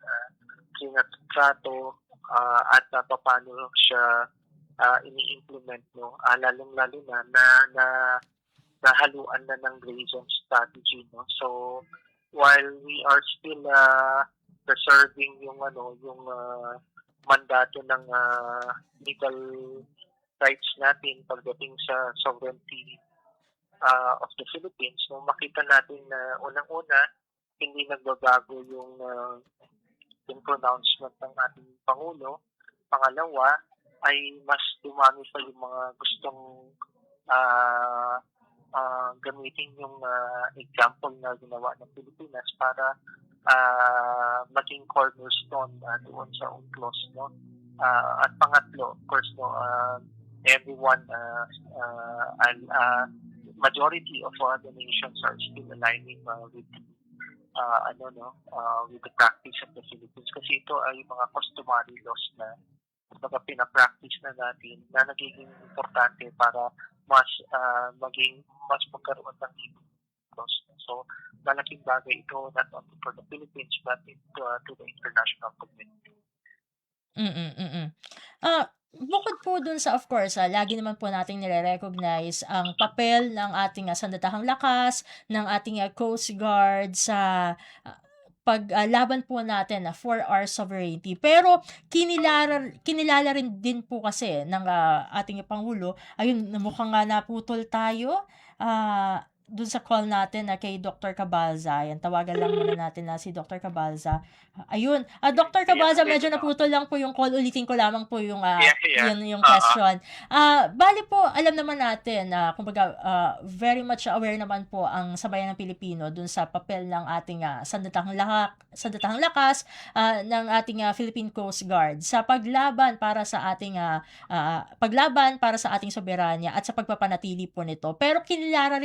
sinatrato at paano siya ini-implement, no? Lalong-lalo na nahaluan na ng gray zone strategy, no? So while we are still preserving yung mandato ng legal rights natin pagdating sa sovereignty of the Philippines, no, makita natin na unang-una, hindi nagbabago yung pronouncement ng ating Pangulo. Pangalawa, ay mas dumami pa yung mga gustong ah, gamitin yung example na ginawa ng Pilipinas para maging cornerstone doon sa UNCLOS, no? At pangatlo, of course, no, everyone, majority of the nations are still aligning with with the practice of the Philippines, kasi ito ay mga customary laws na mga pinapractice na natin na nagiging importante para mas magkaroon ng laws. So, malaking bagay ito not only for the Philippines but to the international community. Bukod po dun sa, of course, lagi naman po nating nire-recognize ang papel ng ating sandatahang lakas, ng ating Coast Guard sa paglaban po natin for our sovereignty. Pero kinilala rin din po kasi ng ating Pangulo, ayun, mukhang nga naputol tayo. Dun sa call natin na kay Dr. Cabalza. Yan, tawagan lang muna natin na si Dr. Cabalza. Ayun. Dr. Cabalza, medyo naputol lang po yung call. Ulitin ko lamang po yung yung question. Bali po, alam naman natin na kumbaga very much aware naman po ang sambayan ng Pilipino dun sa papel ng ating sandatahang lakas ng ating Philippine Coast Guard sa paglaban para sa ating soberanya at sa pagpapanatili po nito. Pero kinilala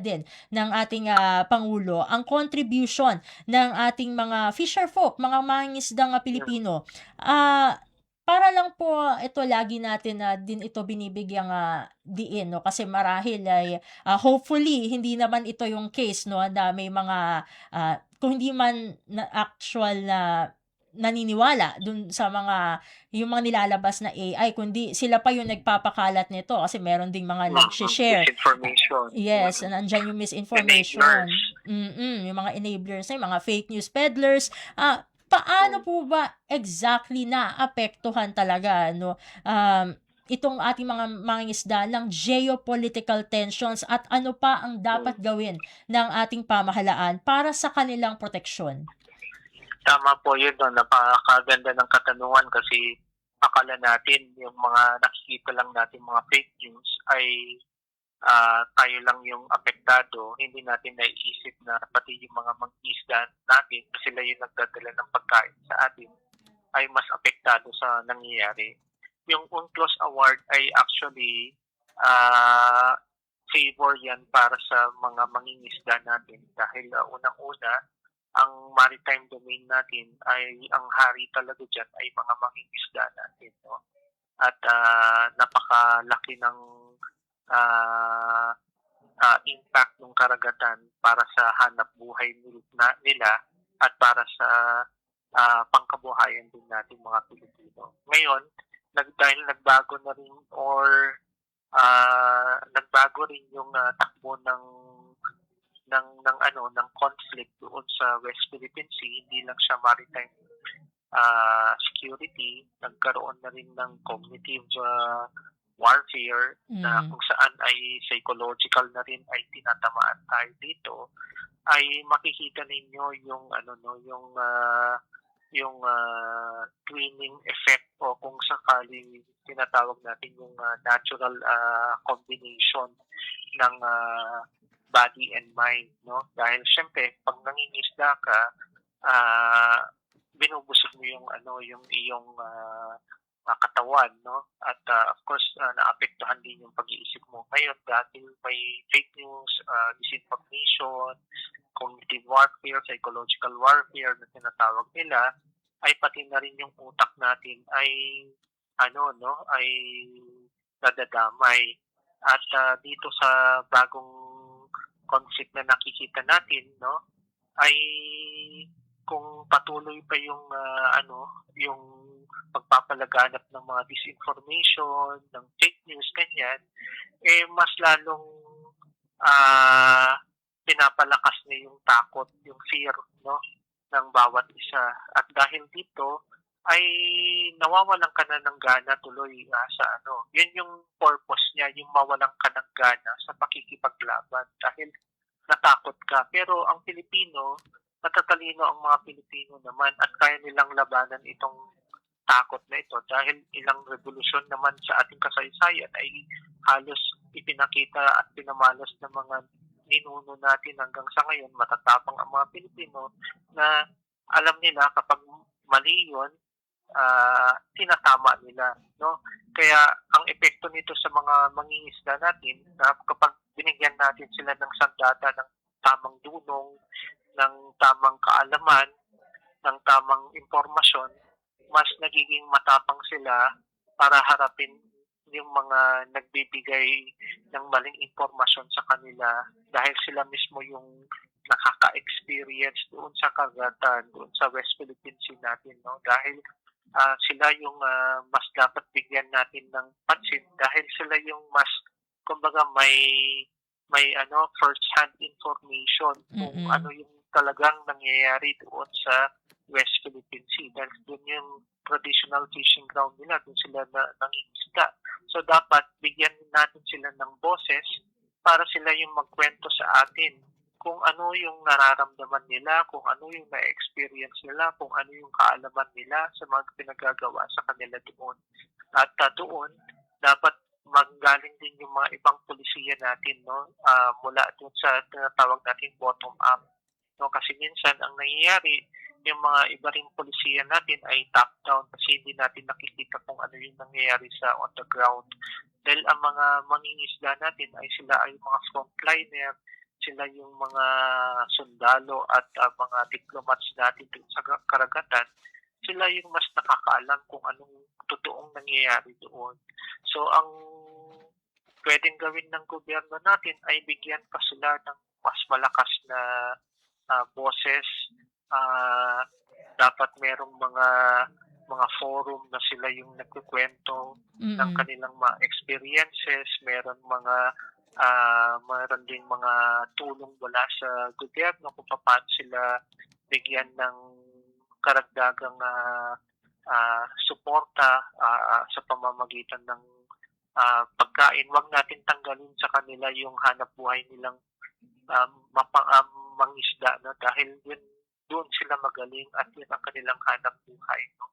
din ng ating Pangulo ang contribution ng ating mga fisherfolk, mga mangingisdang Pilipino. Para lang po ito lagi natin din ito binibigyang diin, no, kasi marahil ay hopefully hindi naman ito yung case, no, na may mga kung hindi man na actual na naniniwala dun sa yung mga nilalabas na AI, kundi sila pa yung nagpapakalat nito kasi meron ding mga nag-share. Misinformation. Yes, nandiyan yung misinformation. Yung mga enablers, yung mga fake news peddlers. Paano po ba exactly naapektuhan talaga, no? Itong ating mga mangingisda ng geopolitical tensions at ano pa ang dapat gawin ng ating pamahalaan para sa kanilang proteksyon? Tama po yun, no? Napakaganda ng katanungan kasi akala natin yung mga nakikita lang natin mga fake news ay tayo lang yung apektado. Hindi natin naiisip na pati yung mga mag-isda natin na sila yung nagdadala ng pagkain sa atin ay mas apektado sa nangyayari. Yung UNCLOS Award ay actually favor yan para sa mga mangingisda natin dahil unang-una, ang maritime domain natin ay ang hari talaga dyan ay mga mangingisda natin, no? At napakalaki ng impact ng karagatan para sa hanap buhay nila at para sa pangkabuhayan din natin mga Pilipino. Ngayon, dahil nagbago na rin nagbago rin yung takbo ng conflict doon sa West Philippine Sea, hindi lang siya maritime security, nagkaroon na rin ng cognitive warfare na kung saan ay psychological na rin ay tinatamaan tayo dito, ay makikita ninyo yung twinning effect o kung sakali tinatawag natin yung natural combination ng body and mind, no? Dahil syempre pag nangingisda ka, binubusog mo yung iyong katawan, no? At of course naapektuhan din yung pag-iisip mo. Ngayon dahil may fake news, disinformation, cognitive warfare, psychological warfare na tinatawag nila, ay pati na rin yung utak natin ay ay nadadamay. At dito sa bagong concept na nakikita natin, no, ay kung patuloy pa yung yung pagpapalaganap ng mga disinformation, ng fake news, ganyan, mas lalong pinapalakas na yung takot, yung fear, no, ng bawat isa. At dahil dito, ay nawawalan ka na ng gana tuloy sa ano. Yun yung purpose niya, yung mawalan ka ng gana sa pakikipaglaban dahil natakot ka. Pero ang Pilipino, matatalino ang mga Pilipino naman at kaya nilang labanan itong takot na ito dahil ilang revolusyon naman sa ating kasaysayan ay halos ipinakita at pinamalas ng mga ninuno natin hanggang sa ngayon. Matatapang ang mga Pilipino na alam nila kapag mali yun, tinatama nila, no? Kaya ang epekto nito sa mga mangingisda natin na kapag binigyan natin sila ng sandata ng tamang dunong, ng tamang kaalaman, ng tamang impormasyon, mas nagiging matapang sila para harapin yung mga nagbibigay ng maling impormasyon sa kanila dahil sila mismo yung nakaka-experience doon sa karagatan, doon sa West Philippine Sea natin, no? Dahil sila yung mas dapat bigyan natin ng pansin dahil sila yung mas kumbaga may first hand information kung Mm-mm. ano yung talagang nangyayari doon sa West Philippine Sea dahil doon yung traditional fishing ground nila, doon sila nangingisda. So dapat bigyan natin sila ng boses para sila yung magkwento sa atin kung ano yung nararamdaman nila, kung ano yung na-experience nila, kung ano yung kaalaman nila sa mga pinagagawa sa kanila doon. At doon, dapat manggaling din yung mga ibang pulisiya natin, no? Mula doon sa tinatawag natin bottom-up. No? Kasi minsan, ang nangyayari, yung mga iba ring pulisiya natin ay top-down kasi hindi natin nakikita kung ano yung nangyayari sa on the ground. Dahil ang mga mangingisda natin ay sila ay mga frontliner, sila yung mga sundalo at mga diplomats natin sa karagatan, sila yung mas nakakaalam kung anong totoong nangyayari doon. So, ang pwedeng gawin ng gobyerno natin ay bigyan pa sila ng mas malakas na boses. Dapat merong mga forum na sila yung nagkukwento ng kanilang mga experiences, meron din mga tulong mula sa gobyerno kung paano sila bigyan ng karagdagang suporta sa pamamagitan ng pagkain. Huwag natin tanggalin sa kanila yung hanap buhay nilang mangisda, no? Dahil doon sila magaling at yun ang kanilang hanap buhay, no?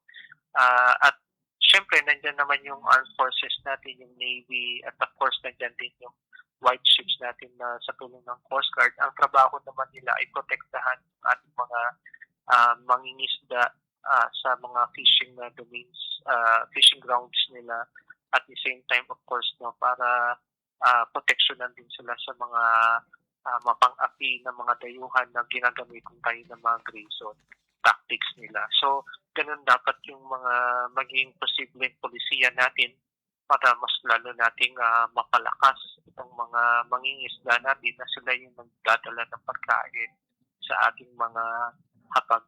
At syempre, nandyan naman yung armed forces natin, yung Navy, at of course, nandyan din yung white ships natin na sa tulong ng Coast Guard. Ang trabaho naman nila ay protektahan ang ating mga mangingisda sa mga fishing domains, fishing grounds nila. At the same time, of course, no, para proteksyonan din sila sa mga mapang-api na mga dayuhan na ginagamitan tayo ng mga gray zone tactics nila. So, ganun dapat yung mga maging posibleng polisiya natin para mas lalo nating mapalakas itong mga mangingisda natin na sila yung nagdadala ng pagkain sa ating mga hapag.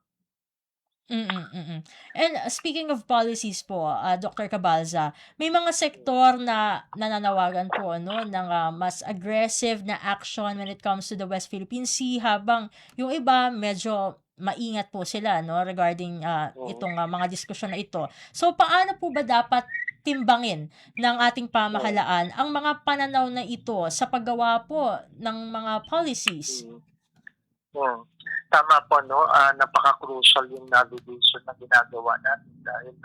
And speaking of policies po, Dr. Cabalza, may mga sektor na nananawagan po ng mas aggressive na action when it comes to the West Philippine Sea habang yung iba medyo maingat po sila regarding itong mga diskusyon na ito. So paano po ba dapat timbangin ng ating pamahalaan ang mga pananaw na ito sa paggawa po ng mga policies? Tama po, no? Napaka-crucial yung navigation na ginagawa natin dahil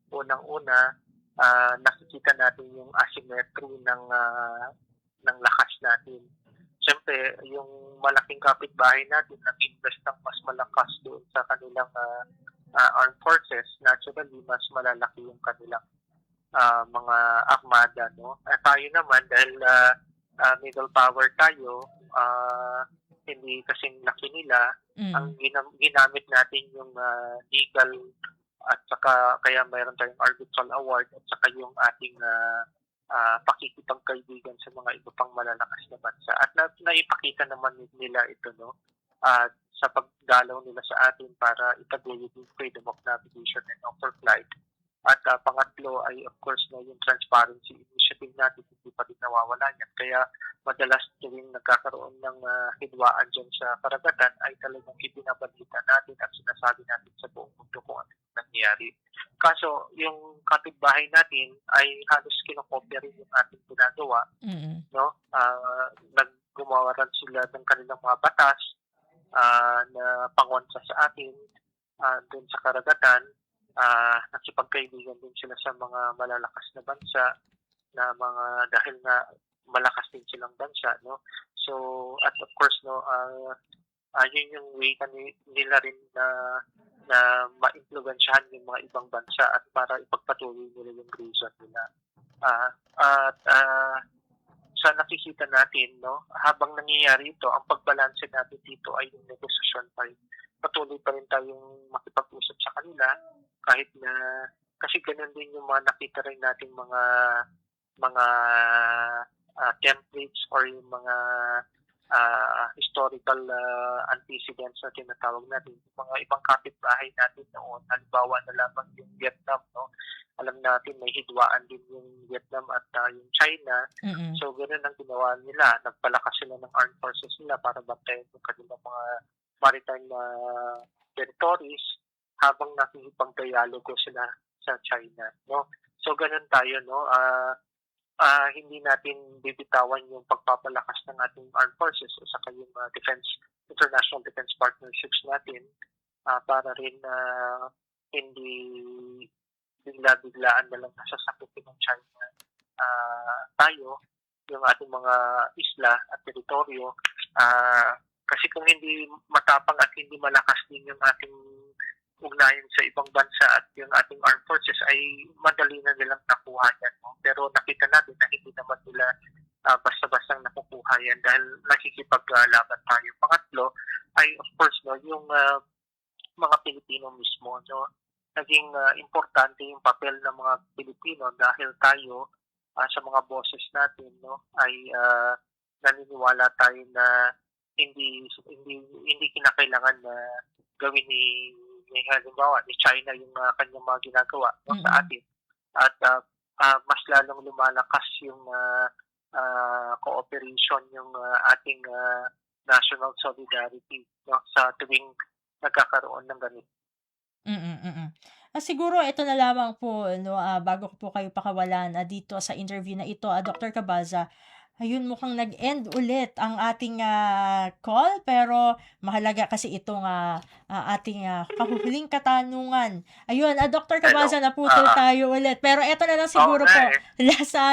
unang-una, nakikita natin yung asymmetry ng lakas natin. Siyempre, yung malaking kapitbahay natin nag-invest ng mas malakas doon sa kanilang armed forces. Naturally, mas malalaki yung kanilang mga armada, no? Tayo naman, dahil middle power tayo, hindi kasing laki nila, ang ginamit natin yung legal at saka kaya mayroon tayong arbitral award at saka yung ating pakikipagkaibigan sa mga iba pang malalakas na bansa. At naipakita naman nila ito, no? Sa pagdalaw nila sa atin para itaguyod yung freedom of navigation and offer flight. At pangatlo ay of course na yung transparency initiative natin, hindi pa din nawawala yan. Kaya madalas tuwing nagkakaroon ng hidwaan dyan sa karagatan ay talagang ibinabalita natin at sinasabi natin sa buong mundo kung ano yung nangyayari. Kaso yung kapitbahay natin ay halos kinokopya rin yung ating ginagawa, Mm. no? Naggumawa rin sila ng kanilang mga batas na pangontra sa atin doon sa karagatan. Nakipagkaibigan din sila sa mga malalakas na bansa na mga dahil nga malakas din silang bansa, no? So at of course, no, yun yung way nila rin na ma-impluwensyahan yung mga ibang bansa at para ipagpatuloy nila yung reason nila. Sa nakikita natin, no, habang nangyayari ito, ang pagbalanse natin dito ay yung negosasyon pa rin. Patuloy pa rin tayong makipag-usap sa kanila kahit na kasi ganun din yung mga nakita rin natin mga templates or yung mga historical antecedents na tinatawag natin. Yung mga ibang kapitbahay natin noon, halimbawa na lamang yung Vietnam, no? Alam natin may hidwaan din yung Vietnam at yung China. Mm. So, ganoon ang ginawa nila. Nagpalakas sila ng armed forces nila para bantayan yung kanilang mga maritime territories habang nakikipag-dialogo sila sa China, no? So, ganoon tayo, no? Hindi natin bibitawan yung pagpapalakas ng ating armed forces o saka yung international defense partnerships natin para rin hindi bigla-biglaan na lang nasasakutin ng China tayo, yung ating mga isla at teritoryo. Kasi kung hindi matapang at hindi malakas din yung ating ugnayan sa ibang bansa at yung ating armed forces ay madali na nilang nakuha yan. No? Pero nakita natin na hindi naman nila basta-basta nakukuha yan dahil nakikipaglaban tayo. Pangatlo ay of course, no, yung mga Pilipino mismo. No? Naging importante yung papel ng mga Pilipino dahil tayo sa mga boses natin, no, ay naniniwala tayo na hindi kinakailangan na gawin ni halimbawa ni China yung kanyang mga ginagawa, no, sa atin. At mas lalong lumalakas yung cooperation, yung ating national solidarity, no, sa tuwing nagkakaroon ng ganito. Siguro ito na lamang po, no, bago ko po kayo pakawalan dito sa interview na ito, Dr. Cabalza. Ayun, mukhang nag-end ulit ang ating call, pero mahalaga kasi itong ating kahuhuling katanungan. Ayun, Dr. Cabalza, naputol tayo ulit. Pero ito na lang siguro po,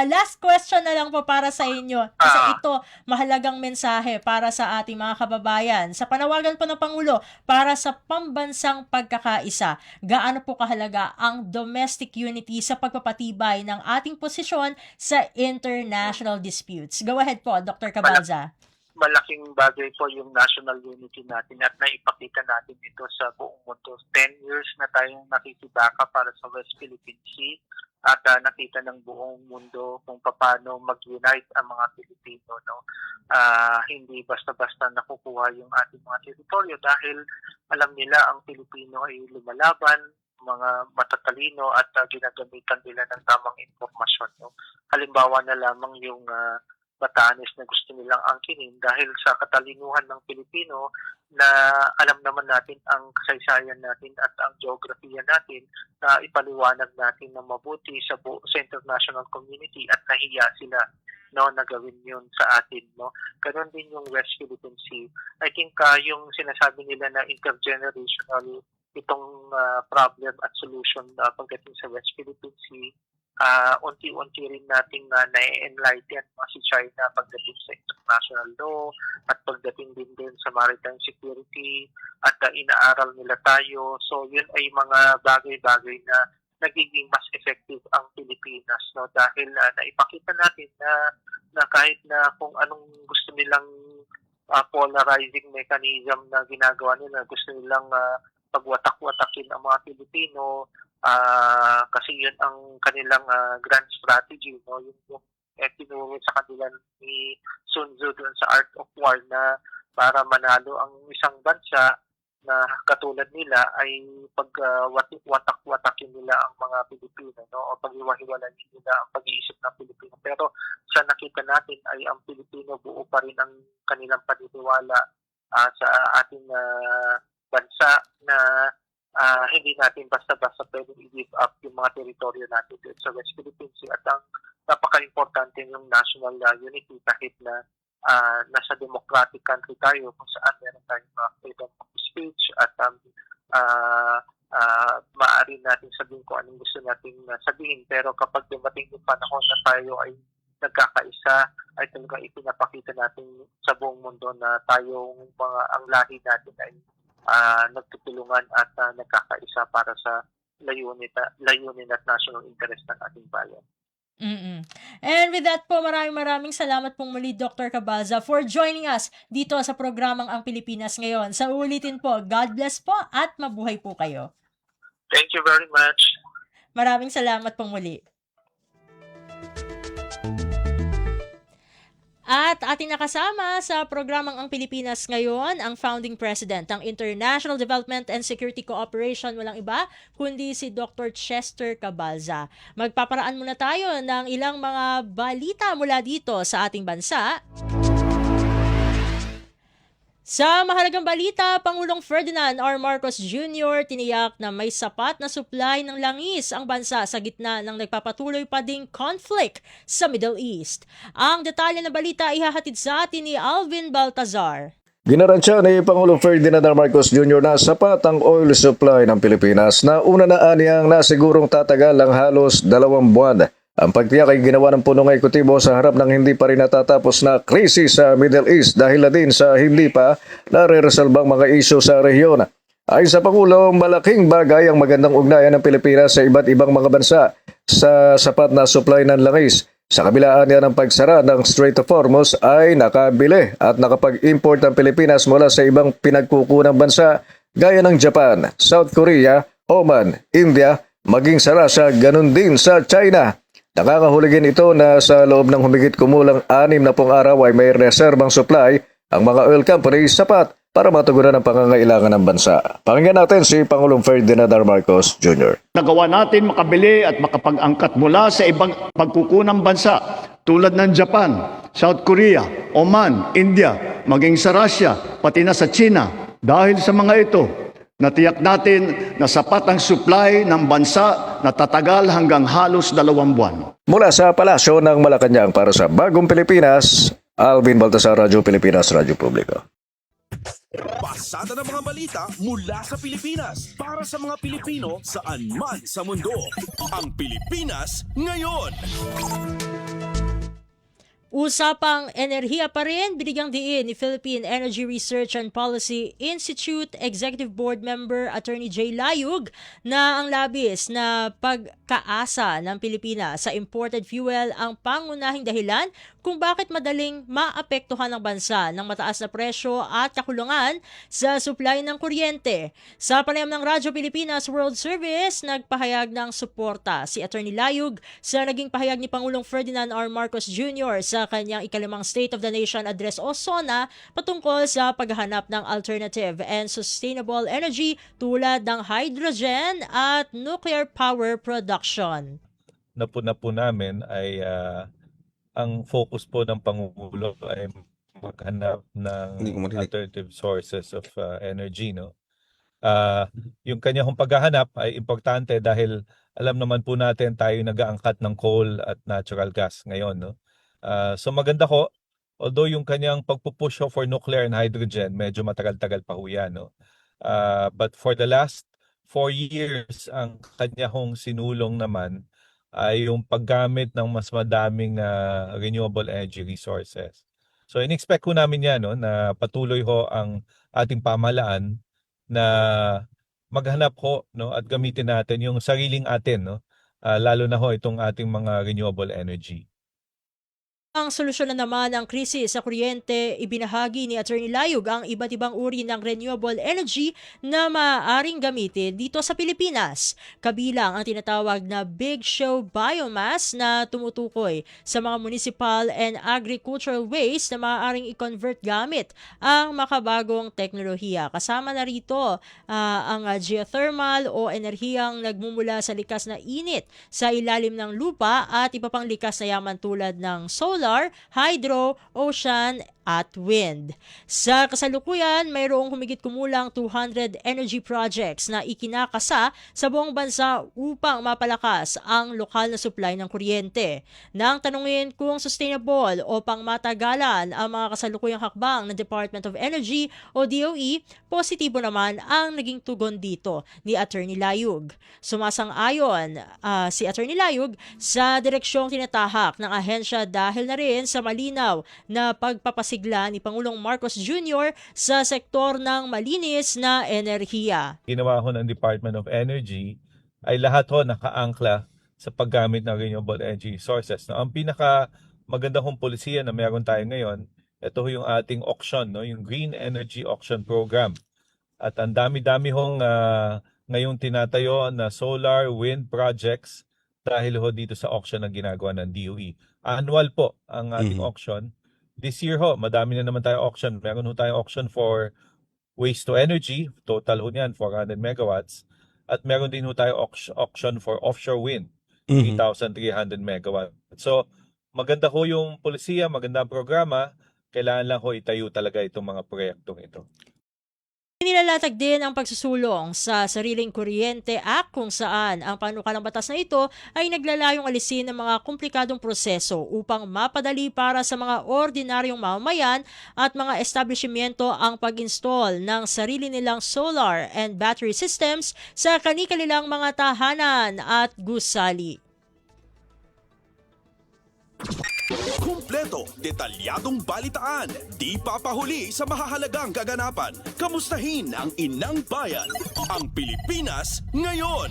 last question na lang po para sa inyo. Kasi ito, mahalagang mensahe para sa ating mga kababayan. Sa panawagan po ng Pangulo para sa pambansang pagkakaisa, gaano po kahalaga ang domestic unity sa pagpapatibay ng ating posisyon sa international disputes? Go ahead po, Dr. Cabalza. Malaking bagay po yung national unity natin at naipakita natin ito sa buong mundo. 10 years na tayong nakikibaka para sa West Philippine Sea at nakita ng buong mundo kung paano mag-unite ang mga Pilipino. No? Hindi basta-basta nakukuha yung ating mga teritoryo dahil alam nila ang Pilipino ay lumalaban, mga matatalino at ginagamitan nila ng tamang informasyon. No? Halimbawa na lamang yung Batanes na gusto nilang angkinin dahil sa katalinuhan ng Pilipino na alam naman natin ang kasaysayan natin at ang geografiya natin na ipaliwanag natin ng mabuti sa international community at nahiya sila, no, na gawin yun sa atin. No? Ganon din yung West Philippine Sea. I think yung sinasabi nila na intergenerational itong problem at solution pagdating sa West Philippine Sea, unti-unti rin nating na-enlighten si China pagdating sa international law at pagdating din sa maritime security at inaaral nila tayo. So yun ay mga bagay-bagay na nagiging mas effective ang Pilipinas, no, dahil naipakita natin na kahit na kung anong gusto nilang polarizing mechanism na ginagawa nila, gusto nilang pagwatak-watakin ang mga Pilipino, kasi yun ang kanilang grand strategy, no, yung tinuro sa kanila ni Sun Tzu doon sa Art of War na para manalo ang isang bansa na katulad nila ay watak-watakin nila ang mga Pilipino, no? O paghiwa-hiwalayin nila ang pag-iisip ng Pilipino. Pero sa nakita natin ay ang Pilipino buo pa rin ang kanilang paniniwala sa ating bansa na hindi natin basta-basta pwedeng i-give up yung mga teritoryo natin sa West Philippine Sea. At ang napaka-importante yung national unity kahit na nasa democratic country tayo kung saan meron tayong freedom of speech at maaari natin sabihin kung anong gusto natin sabihin. Pero kapag dumating yung panahon na tayo ay nagkakaisa, ay talagang ipinapakita natin sa buong mundo na ang lahi natin ay nagtutulungan at nagkakaisa para sa layunin at national interest ng ating bayan. And with that po, maraming salamat pong muli, Dr. Cabalza, for joining us dito sa programang Ang Pilipinas Ngayon. Sa ulitin po, God bless po at mabuhay po kayo. Thank you very much. Maraming salamat pong muli. At ating nakasama sa programang Ang Pilipinas Ngayon, ang founding president ng International Development and Security Cooperation, walang iba kundi si Dr. Chester Cabalza. Magpaparaan muna tayo ng ilang mga balita mula dito sa ating bansa. Sa mahalagang balita, Pangulong Ferdinand R. Marcos Jr. tiniyak na may sapat na supply ng langis ang bansa sa gitna ng nagpapatuloy pa ding conflict sa Middle East. Ang detalye ng balita ihahatid sa atin ni Alvin Baltazar. Ginaransya ni Pangulong Ferdinand R. Marcos Jr. na sapat ang oil supply ng Pilipinas na una na aniyang nasigurong tatagal ang halos 2 buwan. Ang pagtiyak ay ginawa ng punong ekutibo sa harap ng hindi pa rin natatapos na krisis sa Middle East dahil na din sa hindi pa nare-resolbang mga isyu sa rehiyon. Ayon sa Pangulo, malaking bagay ang magandang ugnayan ng Pilipinas sa iba't ibang mga bansa sa sapat na supply ng langis. Sa kabilaan niya ng pagsara ng Strait of Hormuz ay nakabili at nakapag-import ang Pilipinas mula sa ibang pinagkukunang bansa gaya ng Japan, South Korea, Oman, India, maging sa Russia, ganun din sa China. Nakakahuligin ito na sa loob ng humigit kumulang 6 na araw ay may reserbang supply ang mga oil companies sapat para matugunan ang pangangailangan ng bansa. Pakinggan natin si Pangulong Ferdinand R. Marcos Jr. Nagawa natin makabili at makapag-angkat mula sa ibang pagkukunang bansa tulad ng Japan, South Korea, Oman, India, maging sa Russia, pati na sa China. Dahil sa mga ito, natiyak natin na sapat ang supply ng bansa na tatagal hanggang halos 2 buwan. Mula sa Palasyo ng Malacanang para sa Bagong Pilipinas, Alvin Baltasar, Radyo Pilipinas, Radyo Publiko. Pasada ng mga balita mula sa Pilipinas para sa mga Pilipino saan man sa mundo. Ang Pilipinas Ngayon. Usapang enerhiya pa rin, binigyang diin ni Philippine Energy Research and Policy Institute Executive Board Member Attorney Jay Layug na ang labis na pagkaasa ng Pilipinas sa imported fuel ang pangunahing dahilan kung bakit madaling maapektuhan ng bansa ng mataas na presyo at kakulangan sa supply ng kuryente. Sa panayam ng Radyo Pilipinas World Service, nagpahayag ng suporta si Attorney Layug sa naging pahayag ni Pangulong Ferdinand R. Marcos Jr. sa kanyang ikalimang State of the Nation Address o SONA patungkol sa paghahanap ng alternative and sustainable energy tulad ng hydrogen at nuclear power production. Na po namin ay ang focus po ng Pangulo ay maghanap ng alternative sources of energy, no? Yung kanyang paghahanap ay importante dahil alam naman po natin tayo nag-aangkat ng coal at natural gas ngayon, no? So maganda ko, although yung kanyang pagpupush for nuclear and hydrogen, medyo matagal-tagal pa ho yan, no? But for the last 4 years, ang kanyang sinulong naman ay yung paggamit ng mas madaming renewable energy resources. So in-expect ko namin yan, no, na patuloy ho ang ating pamahalaan na maghanap ho, no, at gamitin natin yung sariling atin, no, lalo na ho itong ating mga renewable energy. Ang solusyon na naman ng krisis sa kuryente, ibinahagi ni Attorney Layug ang iba't ibang uri ng renewable energy na maaaring gamitin dito sa Pilipinas. Kabilang ang tinatawag na Big Show Biomass na tumutukoy sa mga municipal and agricultural waste na maaaring i-convert gamit ang makabagong teknolohiya. Kasama na rito ang geothermal o enerhiyang nagmumula sa likas na init sa ilalim ng lupa at iba pang likas na yaman tulad ng solar, hydro, ocean, at wind. Sa kasalukuyan, mayroong humigit kumulang 200 energy projects na ikinakasa sa buong bansa upang mapalakas ang lokal na supply ng kuryente. Nang tanungin kung sustainable o pangmatagalan ang mga kasalukuyang hakbang ng Department of Energy o DOE, positibo naman ang naging tugon dito ni Attorney Layug. Sumasang-ayon si Attorney Layug sa direksyong tinatahak ng ahensya dahil na rin sa malinaw na pagpapasigla ni Pangulong Marcos Jr. sa sektor ng malinis na enerhiya. Ginawa ho ng Department of Energy ay lahat ho nakaangkla sa paggamit ng renewable energy sources. No? Ang pinaka maganda hong polisiya na meron tayo ngayon, ito ho yung ating auction, no? Yung Green Energy Auction Program. At ang dami-dami hong ngayong tinatayo na solar, wind projects dahil ho dito sa auction na ginagawa ng DOE. Annual po ang ating auction. This year ho, madami na naman tayo auction. Meron ho tayo auction for waste to energy, total ho niyan, 400 megawatts. At meron din ho tayo auction for offshore wind, 3,300 megawatts. So, maganda ho yung polisiya, maganda ang programa. Kailangan lang ho itayo talaga itong mga proyektong ito. Nilalatag din ang pagsusulong sa Sariling Kuryente Act kung saan ang panukalang batas na ito ay naglalayong alisin ng mga komplikadong proseso upang mapadali para sa mga ordinaryong mamamayan at mga establishmento ang pag-install ng sarili nilang solar and battery systems sa kani-kanilang mga tahanan at gusali. Kumpleto, detalyadong balitaan, di papahuli sa mahahalagang kaganapan. Kamustahin ang inang bayan, ang Pilipinas ngayon.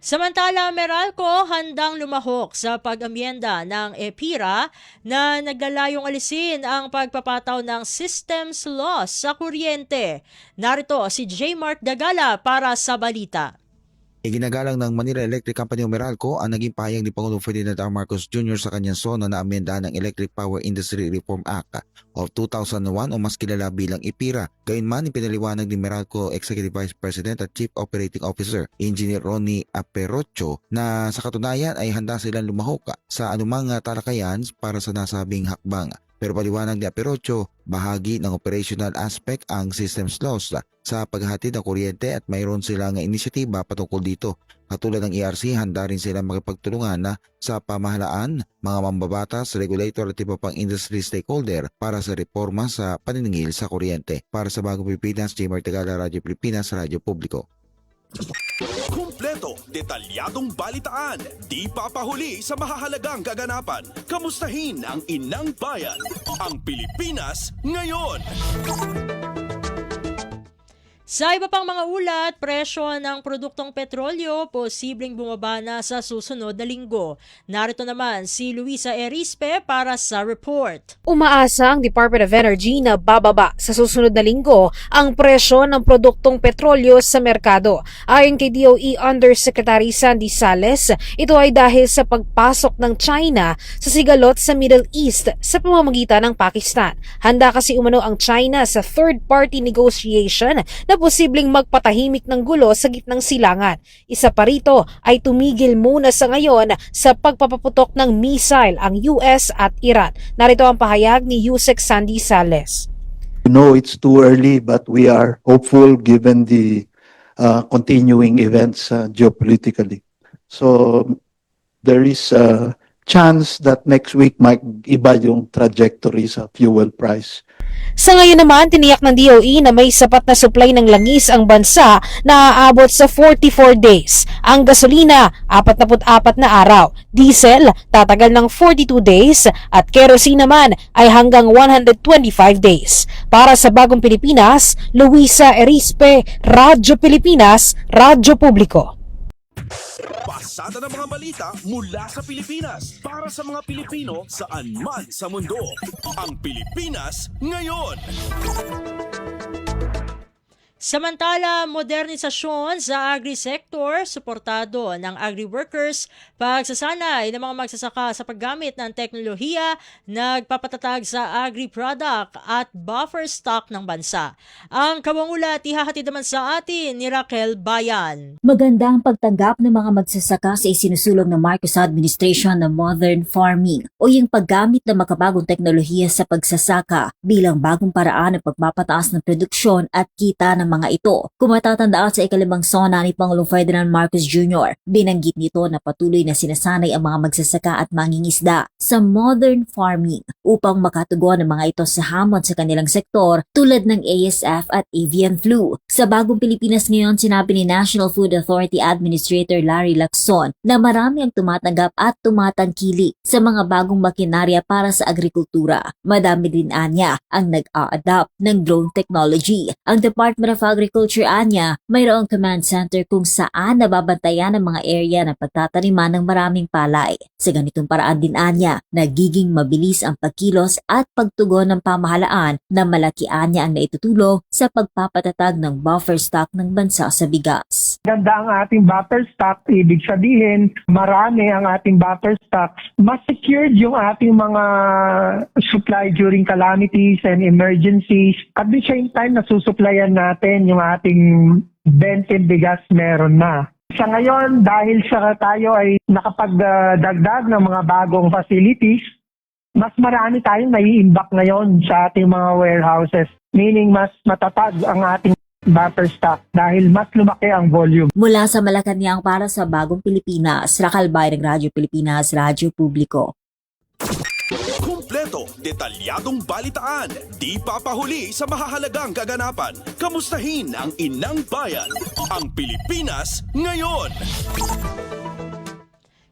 Samantala, Meralco handang lumahok sa pag-amyenda ng EPIRA na naglalayong alisin ang pagpapataw ng systems loss sa kuryente. Narito si J. Mark Dagala para sa balita. Iginagalang ng Manila Electric Company o Meralco ang naging pahayag ni Pangulong Ferdinand R. Marcos Jr. sa kanyang SONA na amenda ng Electric Power Industry Reform Act of 2001 o mas kilala bilang EPIRA. Gayunman, ipinaliwanag ni Meralco Executive Vice President at Chief Operating Officer Engineer Ronnie Aperocho na sa katunayan ay handa silang lumahok sa anumang talakayan para sa nasabing hakbang. Pero paliwanag ni Aperocho, bahagi ng operational aspect ang systems loss sa paghahatid ng kuryente at mayroon silang inisyatiba patungkol dito. Katulad ng ERC, handa rin silang makipagtulungan sa pamahalaan, mga mambabatas, regulator at iba pang industry stakeholder para sa reforma sa paniningil sa kuryente. Para sa Bagong Pilipinas, J. Martegala, Radyo Pilipinas, Radyo Publiko. Kumpleto, detalyadong balitaan, di papahuli sa mahahalagang kaganapan. Kamustahin ang inang bayan, ang Pilipinas ngayon. Sa iba pang mga ulat, presyo ng produktong petrolyo posibleng bumaba na sa susunod na linggo. Narito naman si Luisa Erispe para sa report. Umaasa ang Department of Energy na bababa sa susunod na linggo ang presyo ng produktong petrolyo sa merkado. Ayon kay DOE Undersecretary Sandy Sales, ito ay dahil sa pagpasok ng China sa sigalot sa Middle East sa pamamagitan ng Pakistan. Handa kasi umano ang China sa third-party negotiation na posibleng magpatahimik ng gulo sa gitnang silangan. Isa pa rito ay tumigil muna sa ngayon sa pagpapaputok ng missile ang US at Iran. Narito ang pahayag ni Yusek Sandy Sales. We know it's too early but we are hopeful given the continuing events geopolitically. So there is a chance that next week might iba yung trajectory sa fuel price. Sa ngayon naman, tiniyak ng DOE na may sapat na supply ng langis ang bansa na aabot sa 44 days. Ang gasolina, 44 na araw. Diesel, tatagal ng 42 days. At kerosene naman ay hanggang 125 days. Para sa Bagong Pilipinas, Luisa Erispe, Radyo Pilipinas, Radyo Publiko. Pasada ng mga balita mula sa Pilipinas para sa mga Pilipino saan man sa mundo. Ang Pilipinas ngayon. Samantala, modernisasyon sa agri-sector, suportado ng agri-workers, pagsasanay ng mga magsasaka sa paggamit ng teknolohiya, nagpapatatag sa agri-product at buffer stock ng bansa. Ang kawangulat ihahatid naman sa atin ni Raquel Bayan. Maganda ang pagtanggap ng mga magsasaka sa isinusulong ng Marcos administration na modern farming o yung paggamit ng makabagong teknolohiya sa pagsasaka bilang bagong paraan ng pagpapataas ng produksyon at kita ng mga ito. Kung matatandaan sa ikalimang sona ni Pangulong Ferdinand Marcos Jr., binanggit nito na patuloy na sinasanay ang mga magsasaka at mangingisda sa modern farming upang makatugon ang mga ito sa hamon sa kanilang sektor tulad ng ASF at avian flu. Sa Bagong Pilipinas ngayon, sinabi ni National Food Authority Administrator Larry Lacson na marami ang tumatanggap at tumatangkili sa mga bagong makinarya para sa agrikultura. Madami din anya ang nag-a-adapt ng drone technology. Ang Department of Agriculture anya, mayroong command center kung saan nababantayan ang mga area na pagtataniman ng maraming palay. Sa ganitong paraan din anya, nagiging mabilis ang pagkilos at pagtugon ng pamahalaan na malaki anya ang naitutulong sa pagpapatatag ng buffer stock ng bansa sa bigas. Ganda ang ating buffer stock, ibig sabihin marami ang ating buffer stocks. Mas secured yung ating mga supply during calamities and emergencies. At the same time, nasusupplyan natin yung ating bentin bigas meron na. Sa ngayon, dahil sa tayo ay nakapagdagdag ng mga bagong facilities, mas marami tayong nai-imbak ngayon sa ating mga warehouses. Meaning mas matatag ang ating buffer stock dahil mas lumaki ang volume. Mula sa Malacanang para sa Bagong Pilipinas, Raquel Bayan ng Radyo Pilipinas, Radyo Publiko. Kumpleto, detalyadong balitaan, di papahuli sa mahahalagang kaganapan. Kamustahin ang inang bayan, ang Pilipinas ngayon.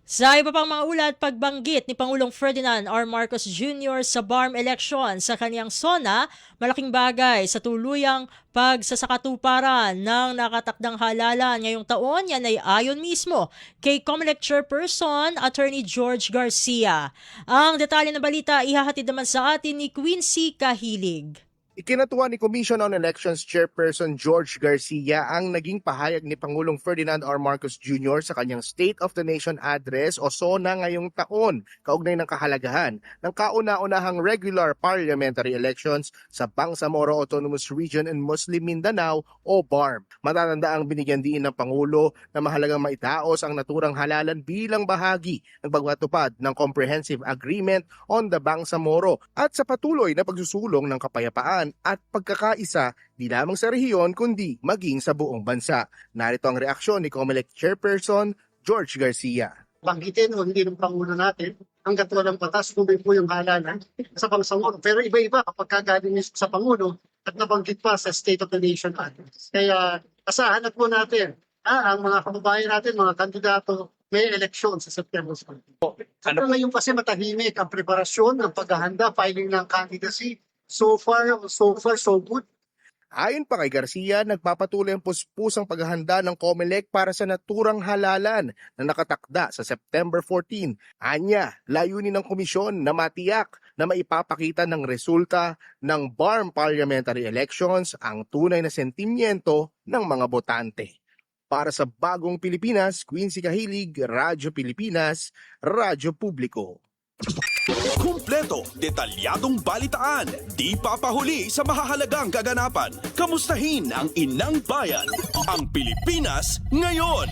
Sa iba pang mga ulat, pagbanggit ni Pangulong Ferdinand R. Marcos Jr. sa BARM election sa kaniyang SONA, malaking bagay sa tuluyang pagsasakatuparan ng nakatakdang halalan ngayong taon. Yan ay ayon mismo kay COMELEC Chairperson Attorney George Garcia. Ang detalye ng balita ihahatid naman sa atin ni Quincy Kahilig. Ikinatuwa ni Commission on Elections Chairperson George Garcia ang naging pahayag ni Pangulong Ferdinand R. Marcos Jr. sa kanyang State of the Nation Address o SONA ngayong taon, kaugnay ng kahalagahan ng kauna-unahang regular parliamentary elections sa Bangsamoro Autonomous Region and Muslim Mindanao o BARM. Matatanda ang binigyan diin ng Pangulo na mahalagang maitaos ang naturang halalan bilang bahagi ng pagpatupad ng Comprehensive Agreement on the Bangsamoro at sa patuloy na pagsusulong ng kapayapaan at pagkakaisa di lamang sa rehiyon kundi maging sa buong bansa. Narito ang reaksyon ni COMELEC Chairperson George Garcia. Banggitin o hindi ng Pangulo natin ang katulang batas kung po yung halalan sa Bangsamoro. Pero iba-iba kapag kagaling sa Pangulo at nabanggit pa sa State of the Nation Act. Kaya asahan at po natin ang mga kababayan natin, mga kandidato, may eleksyon sa September 20. Ano ngayon kasi matahimik ang preparasyon ng paghahanda, filing ng candidacy. So far, so good. Ayon pa kay Garcia, nagpapatuloy ang puspusang paghahanda ng COMELEC para sa naturang halalan na nakatakda sa September 14. Anya, layunin ng komisyon na matiyak na maipapakita ng resulta ng BARM parliamentary elections ang tunay na sentimiento ng mga botante. Para sa Bagong Pilipinas, Quincy Kahilig, Radyo Pilipinas, Radyo Publiko. Kumpleto, detalyadong balitaan, di papahuli sa mahahalagang kaganapan. Kamustahin ang inang bayan, ang Pilipinas ngayon.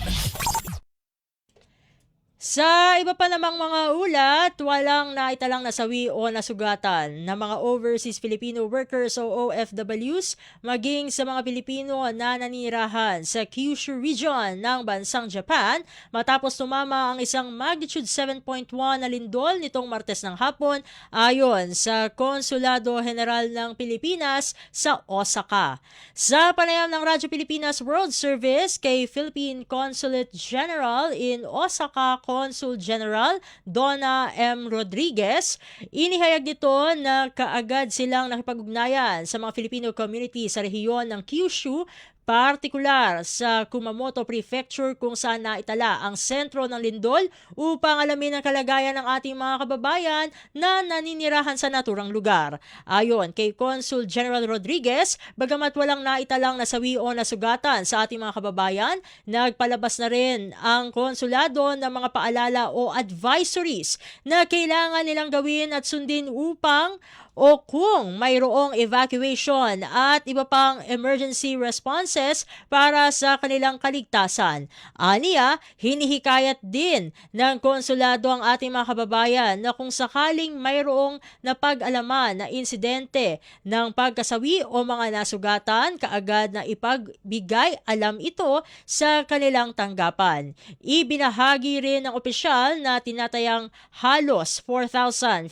Sa iba pa namang mga ulat, walang naitalang nasawi o nasugatan na mga overseas Filipino workers o OFWs maging sa mga Pilipino na nanirahan sa Kyushu region ng bansang Japan matapos tumama ang isang magnitude 7.1 na lindol nitong Martes ng hapon ayon sa Konsulado General ng Pilipinas sa Osaka. Sa panayam ng Radyo Pilipinas World Service kay Philippine Consulate General in Osaka, Consul General Donna M. Rodriguez, inihayag nito na kaagad silang nakipag-ugnayan sa mga Filipino community sa rehiyon ng Kyushu partikular sa Kumamoto Prefecture kung saan naitala ang sentro ng lindol upang alamin ang kalagayan ng ating mga kababayan na naninirahan sa naturang lugar. Ayon kay Consul General Rodriguez, bagamat walang naitalang nasawi o nasugatan sa ating mga kababayan, nagpalabas na rin ang konsulado ng mga paalala o advisories na kailangan nilang gawin at sundin upang o kung mayroong evacuation at iba pang emergency responses para sa kanilang kaligtasan. Aniya, hinihikayat din ng konsulado ang ating mga kababayan na kung sakaling mayroong napag-alaman na insidente ng pagkasawi o mga nasugatan, kaagad na ipagbigay alam ito sa kanilang tanggapan. Ibinahagi rin ng opisyal na tinatayang halos 4,500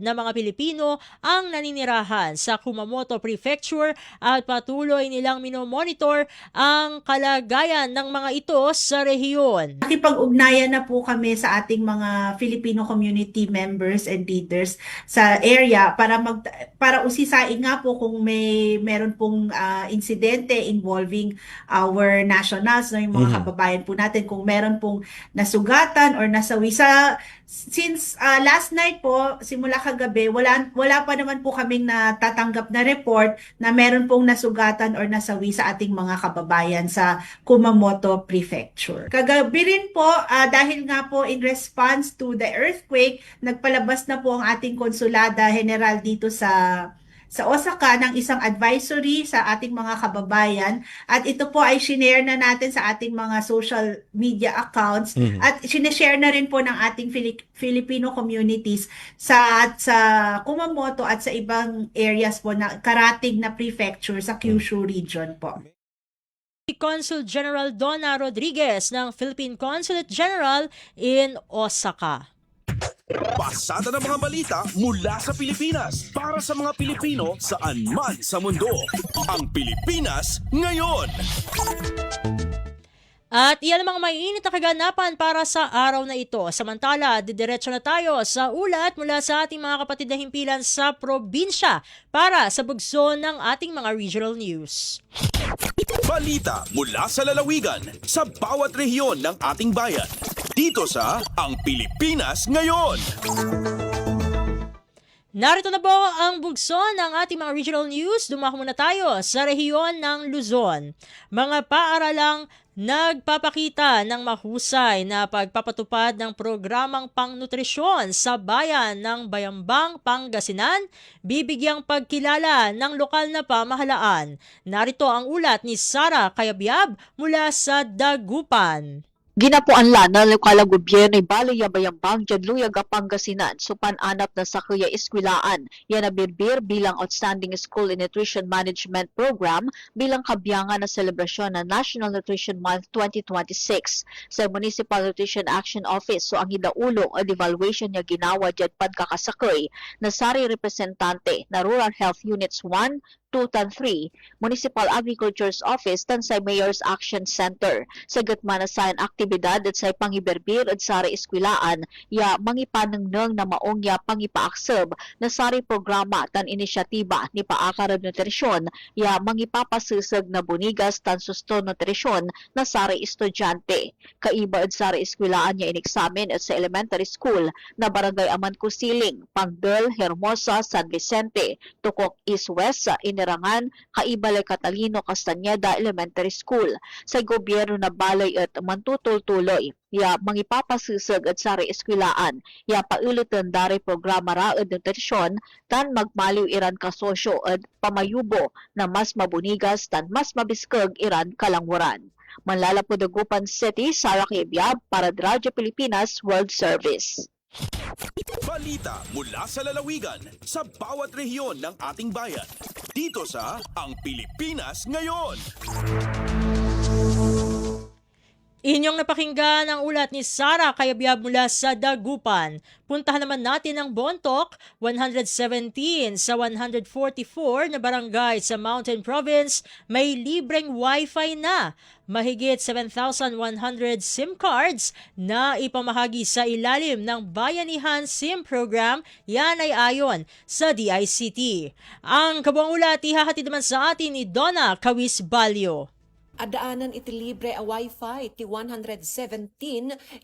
na mga Pilipino ang naninirahan sa Kumamoto Prefecture at patuloy nilang minomonitor ang kalagayan ng mga ito sa rehiyon. Nakipag-ugnayan na po kami sa ating mga Filipino community members and leaders sa area para usisain nga po kung meron pong insidente involving our nationals, no, yung mga kababayan po natin, kung meron pong nasugatan or nasawi. Since last night po, simula kagabi, wala pa naman po kaming natatanggap na report na meron pong nasugatan or nasawi sa ating mga kababayan sa Kumamoto Prefecture. Kagabi rin po, dahil nga po in response to the earthquake, nagpalabas na po ang ating Konsulada General dito sa Osaka ng isang advisory sa ating mga kababayan, at ito po ay shinare na natin sa ating mga social media accounts at sineshare na rin po ng ating Filipino communities sa Kumamoto at sa ibang areas po na karatig na prefecture sa Kyushu region po. Consul General Donna Rodriguez ng Philippine Consulate General in Osaka. Pasada ng mga balita mula sa Pilipinas para sa mga Pilipino saan man sa mundo. Ang Pilipinas Ngayon. At iyan ang mga mainit na kaganapan para sa araw na ito. Samantala, didiretso na tayo sa ulat mula sa ating mga kapatid na himpilan sa probinsya para sa bugso ng ating mga regional news. Balita mula sa lalawigan sa bawat rehiyon ng ating bayan. Dito sa Ang Pilipinas Ngayon. Narito na po ang bugso ng ating mga regional news. Dumako muna tayo sa rehiyon ng Luzon. Mga paaralang nagpapakita ng mahusay na pagpapatupad ng programang pangnutrisyon sa bayan ng Bayambang, Pangasinan, bibigyang pagkilala ng lokal na pamahalaan. Narito ang ulat ni Sara Kayabyab mula sa Dagupan. Ginapuanla ng lokalang gobyerno ay Balay Bayambang, Diadluyag, Pangasinan, supan-anap na sa Kuya Eskwilaan, yan na birbir bilang Outstanding School in Nutrition Management Program bilang kabyangan na selebrasyon ng National Nutrition Month 2026 sa Municipal Nutrition Action Office. So ang idaulo o evaluation niya ginawa dyan pagkakasakoy na sari representante na Rural Health Units 1, 2 tan 3, Municipal Agriculture's Office tan sa Mayor's Action Center. Sa gatmanasayan aktibidad at sa pangiberbir at sari eskwilaan, ya mangipanengneng na maong ya pangipaakseb na sari programa tan inisyatiba ni Paakarab Nutrisyon, ya mangipapasusag na bunigas tan susto nutrisyon na sari estudyante. Kaiba at sari eskwilaan ya ineksamen at sa elementary school na Barangay Amancusiling, Pangdel, Hermosa, San Vicente, Tukok East West sa Inirangan, Kaibalay Catalino, Castañeda Elementary School. Sa gobyerno na balay at mantutultuloy, ya mangipapasusag at sari eskwilaan, ya paulitan dari programa ra at nutrisyon tan magmaliw iran kasosyo at pamayubo na mas mabunigas tan mas mabiskag iran kalangwaran. Manlalapod Dagupan City, Sara Kayabyab para Radyo Pilipinas World Service. Balita mula sa lalawigan sa bawat rehiyon ng ating bayan. Dito sa Ang Pilipinas Ngayon. Inyong napakinggan ang ulat ni Sara Kayabyab mula sa Dagupan. Puntahan naman natin ang Bontoc, 117 sa 144 na barangay sa Mountain Province may libreng Wi-Fi na. Mahigit 7,100 SIM cards na ipamahagi sa ilalim ng Bayanihan SIM Program, yan ay ayon sa DICT. Ang kabuang ulat ihahatid naman sa atin ni Donna Kawis Balyo. Adaanan iti libre a Wi-Fi iti 117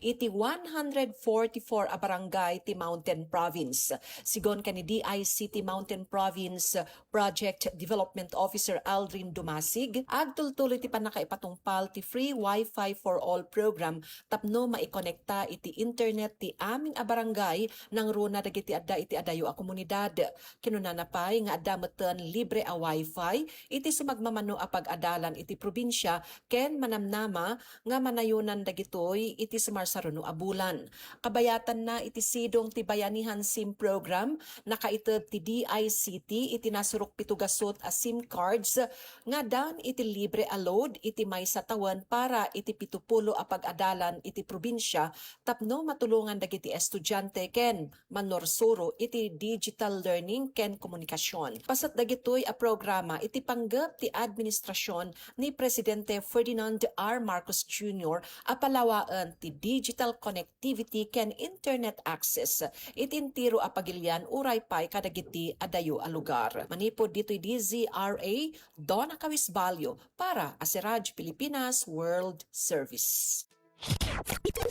iti 144 a barangay ti Mountain Province. Sigon kani DICT Mountain Province Project Development Officer Aldrin Dumasig, agtultuloy ti panakaipatungpal ti free Wi-Fi for all program tapno maikonekta iti internet ti aming a barangay nang runa dagiti adda iti adayo a komunidad. Kinunanapay nga adda metten libre a Wi-Fi iti sumagmamano a pag-adalan iti probinsya ken manamnama nga manayunan dagitoy iti sumarsaruno a bulan. Kabayatan na iti sidong ti Bayanihan SIM program nakaited ti DICT iti nasurok pitugasot a SIM cards nga dan iti libre a load iti maysa tawen para iti 70 a pag-adalan iti probinsya tapno matulungan dagiti estudyante ken manorsuro iti digital learning ken komunikasyon. Pasat dagitoy a programa iti panggep ti administrasyon ni Presidente Ferdinand R. Marcos Jr. apalawaan ti digital connectivity ken internet access itintiro a pagilian uray pay kadagiti adayo a lugar. Manipod dito'y DZRA, Donna Kawis Balyo para sa Radyo Pilipinas World Service.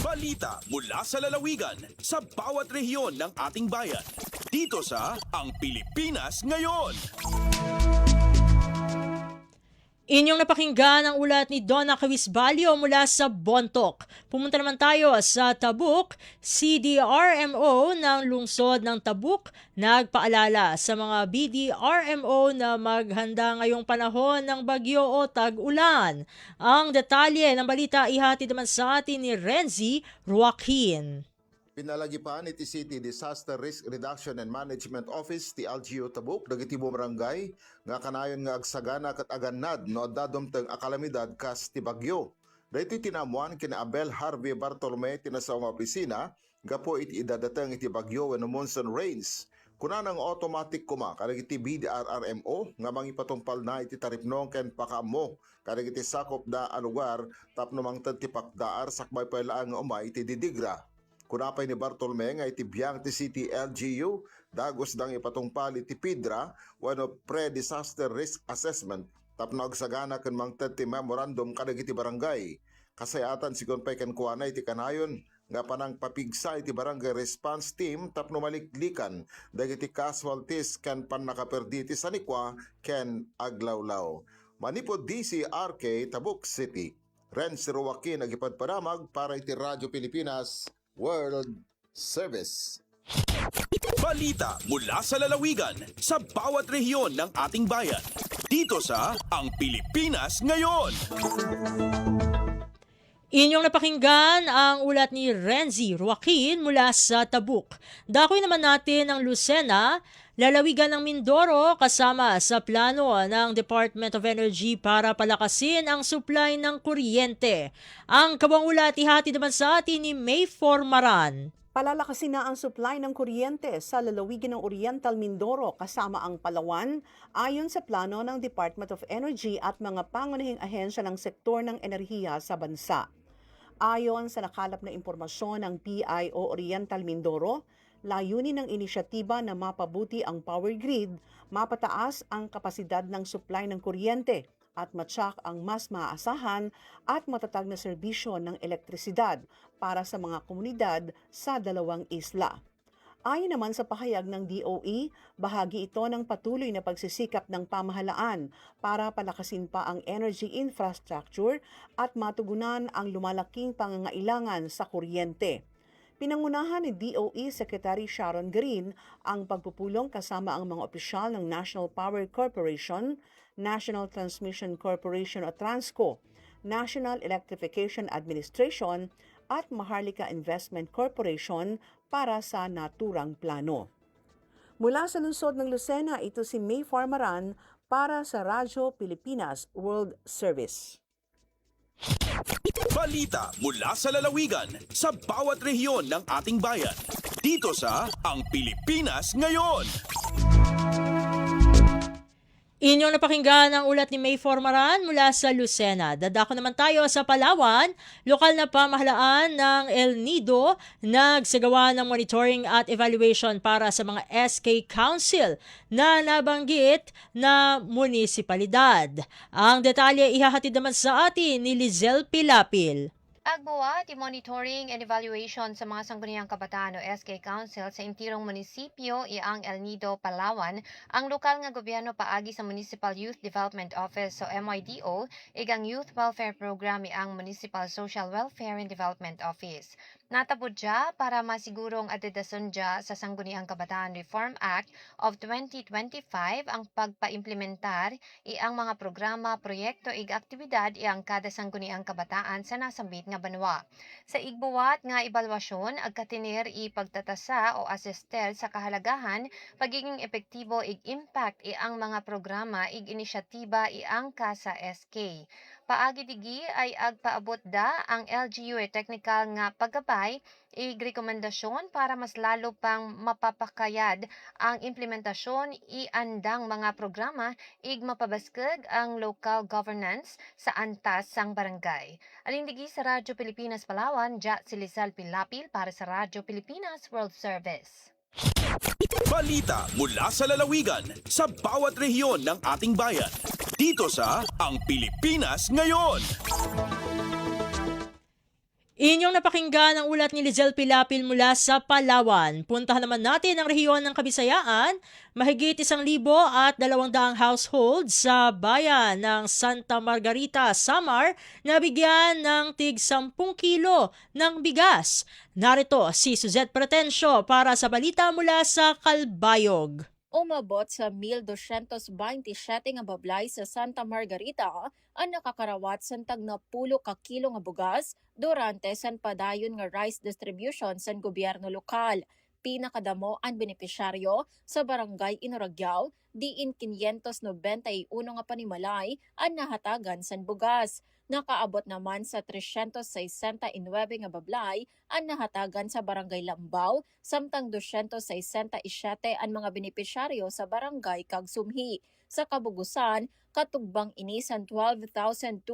Balita mula sa lalawigan sa bawat rehiyon ng ating bayan. Dito sa Ang Pilipinas Ngayon. Inyong napakinggan ang ulat ni Donna Kawis Balyo mula sa Bontoc. Pumunta naman tayo sa Tabuk. CDRMO ng lungsod ng Tabuk nagpaalala sa mga BDRMO na maghanda ngayong panahon ng bagyo o tag-ulan. Ang detalye ng balita ihatid naman sa atin ni Renzi Joaquin. Pinalagipan iti City Disaster Risk Reduction and Management Office ti LGU Tabuk dagiti barangay nga kanayon nga agsagana ket agannad no adadom teng akalamidad kas ti bagyo. Daytoy tinamuan kina Abel Harvey Bartolome ti nasawang opisina gapo iti idadateng iti bagyo wenno monsoon rains. Kunanang automatic kuma kadagiti BDRRMO nga mangipatungpal na iti taripnong ken pakaammo kadagiti sakop da a lugar tapno mangted ti pakdaar sakbay pay laang nga umay iti didigra. Kunapay ni Bartolome nga iti biyang ti City LGU dagos dang ipatungpal iti PIDRA wenno Pre-Disaster Risk Assessment tapno agsagana ken mangted ti memorandum kadagiti barangay. Kasayatan sigon pay ken kuana iti kanayon nga panang papigsa iti barangay response team tapno maliklikan dagiti casualties ken pannakaperdi ti sanikwa ken aglawlaw. Manipod DCRK Tabuk City. Renzi Joaquin nagipadpadamag para iti Radyo Pilipinas World Service. Balita mula sa lalawigan sa bawat rehiyon ng ating bayan. Dito sa Ang Pilipinas Ngayon. Inyong napakinggan ang ulat ni Renzi Joaquin mula sa Tabuk. Dakoy naman natin ang Lucena, lalawigan ng Mindoro kasama sa plano ng Department of Energy para palakasin ang supply ng kuryente. Ang kabang ulat ihatid naman sa atin ni May Formaran. Palalakasin na ang supply ng kuryente sa lalawigan ng Oriental Mindoro kasama ang Palawan ayon sa plano ng Department of Energy at mga pangunahing ahensya ng sektor ng enerhiya sa bansa. Ayon sa nakalap na impormasyon ng PIO Oriental Mindoro, layunin ng inisyatiba na mapabuti ang power grid, mapataas ang kapasidad ng supply ng kuryente at matsak ang mas maaasahan at matatag na serbisyo ng elektrisidad para sa mga komunidad sa dalawang isla. Ayon naman sa pahayag ng DOE, bahagi ito ng patuloy na pagsisikap ng pamahalaan para palakasin pa ang energy infrastructure at matugunan ang lumalaking pangangailangan sa kuryente. Pinangunahan ni DOE Secretary Sharon Green ang pagpupulong kasama ang mga opisyal ng National Power Corporation, National Transmission Corporation o Transco, National Electrification Administration at Maharlika Investment Corporation para sa naturang plano. Mula sa lungsod ng Lucena, ito si May Formaran para sa Radyo Pilipinas World Service. Balita mula sa lalawigan sa bawat rehiyon ng ating bayan. Dito sa Ang Pilipinas Ngayon. Inyong napakinggan ang ulat ni May Formaran mula sa Lucena. Dadako naman tayo sa Palawan. Lokal na pamahalaan ng El Nido nagsagawa ng monitoring at evaluation para sa mga SK Council na nabanggit na munisipalidad. Ang detalye ihahatid naman sa atin ni Lizelle Pilapil. Agbuwat, monitoring and evaluation sa mga sangguniang kabataan o SK Council sa intirong munisipyo iang El Nido, Palawan, ang lokal nga gobyerno paagi sa Municipal Youth Development Office o MYDO, igang Youth Welfare Program iang Municipal Social Welfare and Development Office. Natabod dya para masigurong adedason dya sa Sangguniang Kabataan Reform Act of 2025 ang pagpaimplementar iang mga programa, proyekto ig aktibidad iang kada sangguniang kabataan sa nasambit nga banwa. Sa igbuwat nga ebalwasyon agkatinir ipagtatasa o asester sa kahalagahan pagiging epektibo ig impact iang mga programa ig inisyatiba iang kasa SK. Paagi digi ay agpaabot da ang LGU technical nga pagkabay ig rekomendasyon para mas lalo pang mapapakayad ang implementasyon iandang mga programa ig mapabaskeg ang local governance sa antas sang barangay. Alin digi sa Radyo Pilipinas Palawan, si Lizelle Pilapil para sa Radyo Pilipinas World Service. Balita mula sa lalawigan sa bawat rehiyon ng ating bayan. Dito sa Ang Pilipinas Ngayon. Inyong napakinggan ang ulat ni Lizelle Pilapil mula sa Palawan. Puntahan naman natin ang rehiyon ng Kabisayaan. Mahigit 1,200 households sa bayan ng Santa Margarita, Samar, nabigyan ng tig 10 kilo ng bigas. Narito si Suzette Pretensio para sa balita mula sa Calbayog. Umabot sa 1,227 nga bablay sa Santa Margarita ang nakakarawat sa tag na 10 ka kilo nga bugas durante san padayon nga rice distribution sa gobyerno lokal. Pinakadamo ang benepisyaryo sa barangay Inuragyaw, diin 591 nga panimalay ang nahatagan san bugas. Nakaabot naman sa 369 nga bablay ang nahatagan sa barangay Lambaw, samtang 267 ang mga benepisyaryo sa barangay Kagsumhi. Sa kabugusan, katugbang inisan 12,270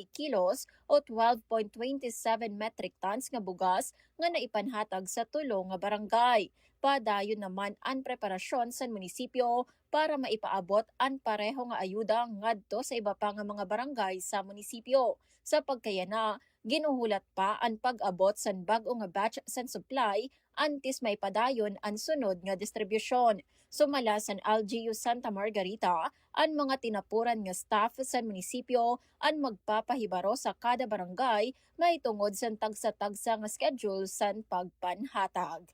kilos o 12.27 metric tons nga bugas nga naipanhatag sa tulo nga barangay. Padayon naman ang preparasyon sa munisipyo para maipaabot ang pareho nga ayuda ngadto sa iba pa nga mga barangay sa munisipyo. Sa pagkayana, ginuhulat pa ang pag-abot sa bag-o nga batch sa supply antes may padayon ang sunod nga distribusyon. Sumala sa LGU Santa Margarita, ang mga tinapuran nga staff sa munisipyo ang magpapahibaro sa kada barangay may tungod sa tagsa-tagsa nga schedule sa pagpanhatag.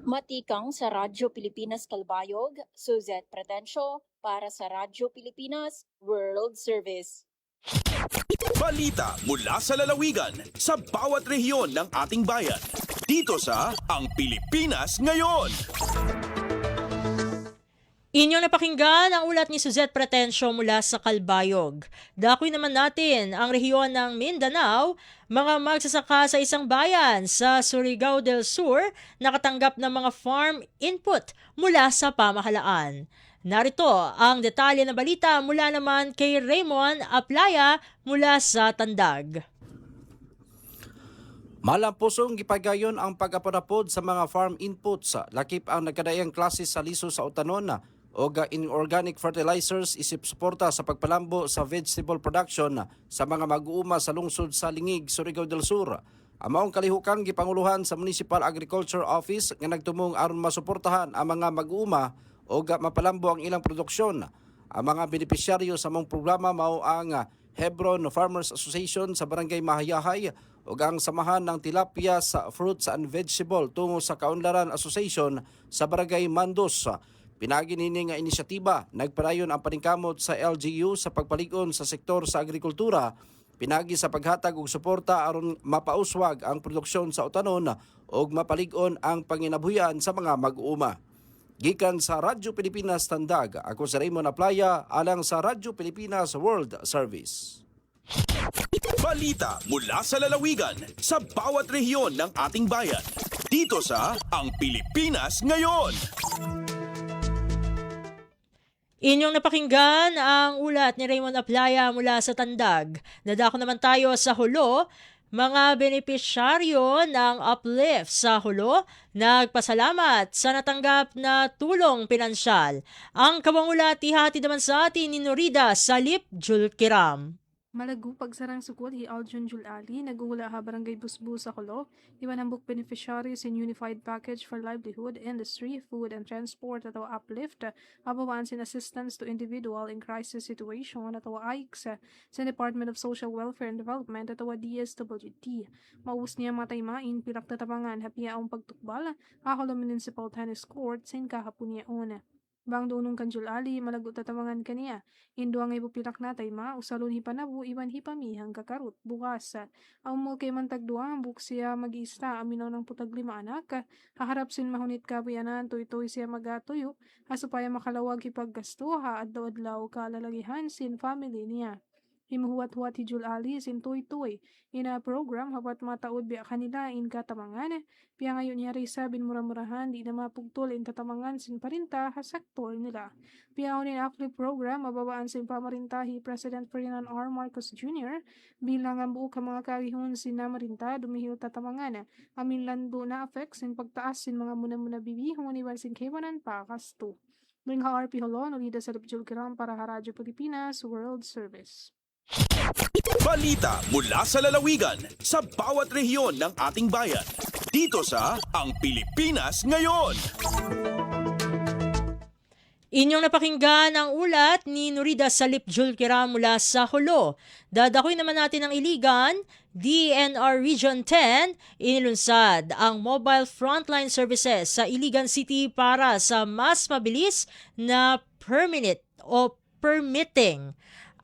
Matikang sa Radyo Pilipinas Calbayog, Suzette Pretensio para sa Radyo Pilipinas World Service. Balita mula sa lalawigan sa bawat rehiyon ng ating bayan. Dito sa Ang Pilipinas Ngayon. Inyong napakinggan ang ulat ni Suzette Pretensio mula sa Calbayog. Dakoy naman natin ang rehiyon ng Mindanao, mga magsasaka sa isang bayan sa Surigao del Sur nakatanggap ng mga farm input mula sa pamahalaan. Narito ang detalye ng balita mula naman kay Raymond Aplaya mula sa Tandag. Malampusong gipagayon ang pag-apod sa mga farm inputs. Lakip ang nagkadayang klase sa liso sa utanon o inorganic fertilizers isip suporta sa pagpalambo sa vegetable production sa mga mag-uuma sa lungsod sa Lingig, Surigao del Sur. Amaong kalihukan gipanguluhan sa Municipal Agriculture Office nga nagtumong aron masuportahan ang mga mag-uuma o mapalambo ang ilang produksyon. Ang mga benepisyaryo sa mong programa mao ang Hebron Farmers Association sa Barangay Mahayahay o ang Samahan ng Tilapia sa Fruits and Vegetable tungo sa Kaunlaran Association sa Barangay Mandos. Pinagi nini nga inisyatiba, nagpadayon ang paningkamot sa LGU sa pagpalig-on sa sektor sa agrikultura, pinagi sa paghatag og suporta aron mapauswag ang produksyon sa utanon o mapalig-on ang panginabuhian sa mga mag-uuma. Gikan sa Radyo Pilipinas Tandag, ako si Raymond Aplaya, alang sa Radyo Pilipinas World Service. Balita mula sa lalawigan sa bawat rehiyon ng ating bayan. Dito sa Ang Pilipinas Ngayon. Inyong napakinggan ang ulat ni Raymond Aplaya mula sa Tandag. Nadako naman tayo sa Hulo. Mga benepisyaryo ng Uplift sa Hulo nagpasalamat sa natanggap na tulong pinansyal. Ang kawangulat ihati naman sa atin ni Norida Salip Julkiram. Malagu pagsarang sukod hi Aljun Julali, nagugula ha Barangay Busbu sa Kulo, iwanambok beneficiaries in Unified Package for Livelihood, Industry, Food and Transport at Uplift, abawaan sin assistance to individual in crisis situation at AICS sa Department of Social Welfare and Development at DSWD. Maus niya mataymain pilak tatabangan hapya ang pagtukbal, Aholo Municipal Tennis Court sin kahapon niya una. Bang dunong kanjul ali, malagot tatawangan kaniya. Induang ipupilak natay ma, usalun hipanabu, iwan hipamihang kakarut. Bukas, ang mo kay mantagduang, buksiya mag-ista, aminaw ng putag 5 anak, haharap sin mahunit kabuyanan, tuy-tuy siya magatuyo, asupaya makalawag hipaggastuha at dawadlaw kalalagihan sin family niya. Himuhuat-huat hijul ali sin tuy-tuy, ina program hapat mataod biya kanila in katamangan, piya ngayon niya rin bin mura-murahan di na mapugtol in tatamangan sin parinta hasaktor nila. Piya unin Uplift program mababaan sin pamarintahi President Ferdinand R. Marcos Jr. bilang ang buo ka mga karihon sin namarinta dumihil tatamangan, amin lando na affect sin pagtaas sin mga muna-muna bibihon iwan sin kewanan pa kasto. Bring ha RP Holon, Norida Salip Julkiram para ha Radyo Pilipinas World Service. Balita mula sa lalawigan sa bawat rehiyon ng ating bayan. Dito sa Ang Pilipinas Ngayon. Inyong napakinggan ang ulat ni Norida Salip Julkiram mula sa Hulo. Dadakoy naman natin ang Iligan. DNR Region 10 inilunsad ang mobile frontline services sa Iligan City para sa mas mabilis na permitting.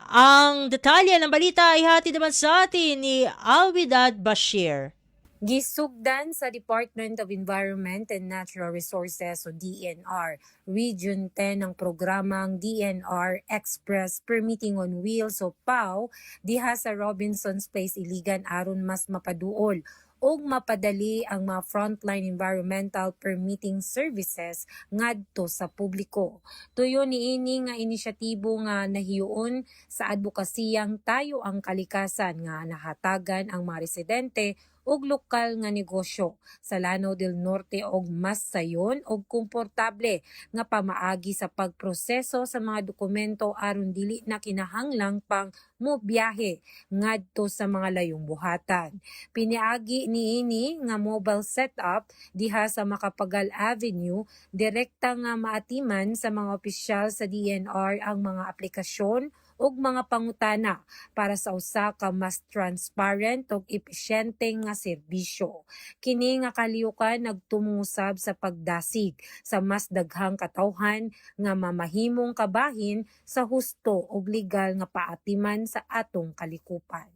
Ang detalye ng balita ay hati naman sa atin ni Alwidad Bashir. Gisugdan sa Department of Environment and Natural Resources o DNR, Region 10 ng programang DNR Express Permitting on Wheels o PAW diha sa Robinson's Place, Iligan aron mas mapaduol ug mapadali ang mga frontline environmental permitting services ngadto sa publiko. Tuyo niini nga inisyatibo nga nahiuon sa advokasiyang tayo ang kalikasan nga nahatagan ang mga residente ug lokal nga negosyo sa Lanao del Norte og mas sayon og komportable nga pamaagi sa pagproseso sa mga dokumento aron dili na kinahanglang pang mobiyahe ngadto sa mga layong buhatan. Piniagi niini nga mobile setup diha sa Macapagal Avenue, direkta nga maatiman sa mga opisyal sa DNR ang mga aplikasyon ug mga pangutana para sa usa ka mas transparent ug epesyente nga serbisyo. Kini nga kaliukan nagtumungusab sa pagdasig sa mas daghang katawhan nga mamahimong kabahin sa husto ug legal nga paatiman sa atong kalikupan.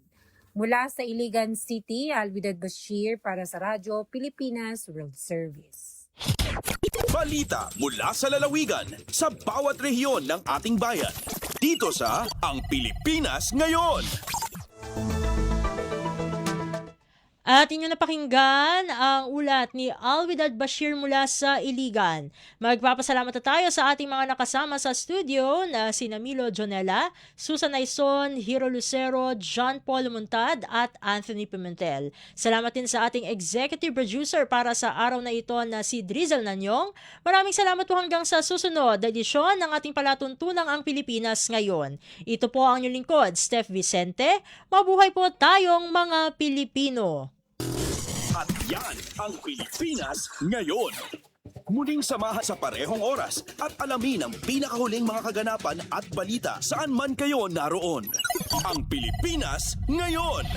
Mula sa Iligan City, Alwidad Bashir para sa Radyo Pilipinas World Service. Balita mula sa lalawigan sa bawat rehiyon ng ating bayan. Dito sa Ang Pilipinas Ngayon. At inyo napakinggan ang ulat ni Alwidad Bashir mula sa Iligan. Magpapasalamat na tayo sa ating mga nakasama sa studio na sina Milo Jonella, Susan Aison, Hiro Lucero, John Paul Montad at Anthony Pimentel. Salamat din sa ating executive producer para sa araw na ito na si Drizzle Nanyong. Maraming salamat po hanggang sa susunod na edisyon ng ating palatuntunang Ang Pilipinas Ngayon. Ito po ang inyong lingkod, Steph Vicente. Mabuhay po tayong mga Pilipino. At yan ang Pilipinas Ngayon. Muling samahan sa parehong oras at alamin ang pinakahuling mga kaganapan at balita saan man kayo naroon. Ang Pilipinas Ngayon.